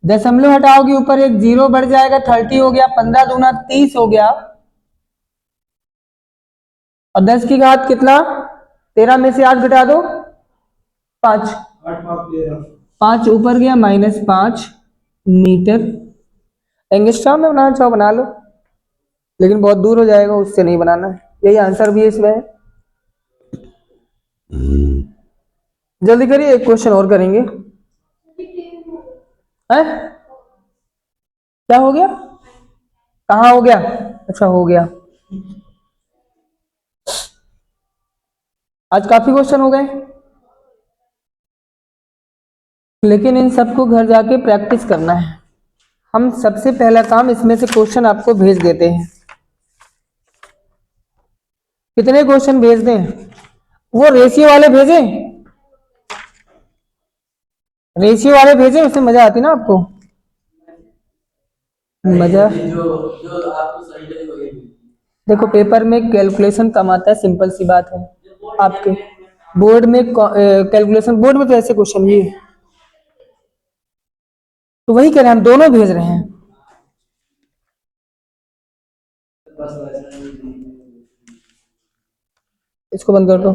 दशमलव हटाओगे ऊपर एक जीरो बढ़ जाएगा, 30 हो गया, 15 दूना 30 हो गया, और 10 की घात कितना, 13 में से 8 घटा दो 5, 5 ऊपर गया -5 मीटर। एंगस्ट्रॉम में बनाना चाहो बना लो, लेकिन बहुत दूर हो जाएगा, उससे नहीं बनाना है, यही आंसर भी है इसमें है। जल्दी करिए, एक क्वेश्चन और करेंगे। है क्या हो गया, कहाँ हो गया, अच्छा हो गया, आज काफी क्वेश्चन हो गए, लेकिन इन सबको घर जाके प्रैक्टिस करना है। हम सबसे पहला काम इसमें से क्वेश्चन आपको भेज देते हैं। कितने क्वेश्चन भेज दें? वो रेशियो वाले भेजें, रेशियो वाले भेजें, उसमें मजा आती ना आपको। मजा जो जो आपको सही लगे वही भेजिए। देखो, पेपर में कैलकुलेशन कम आता है, सिंपल सी बात है। आपके बोर्ड में कैलकुलेशन, बोर्ड में तो ऐसे क्वेश्चन ही है, तो वही कह रहे हैं, हम दोनों भेज रहे हैं। बस वैसा ही। इसको बंद कर दो।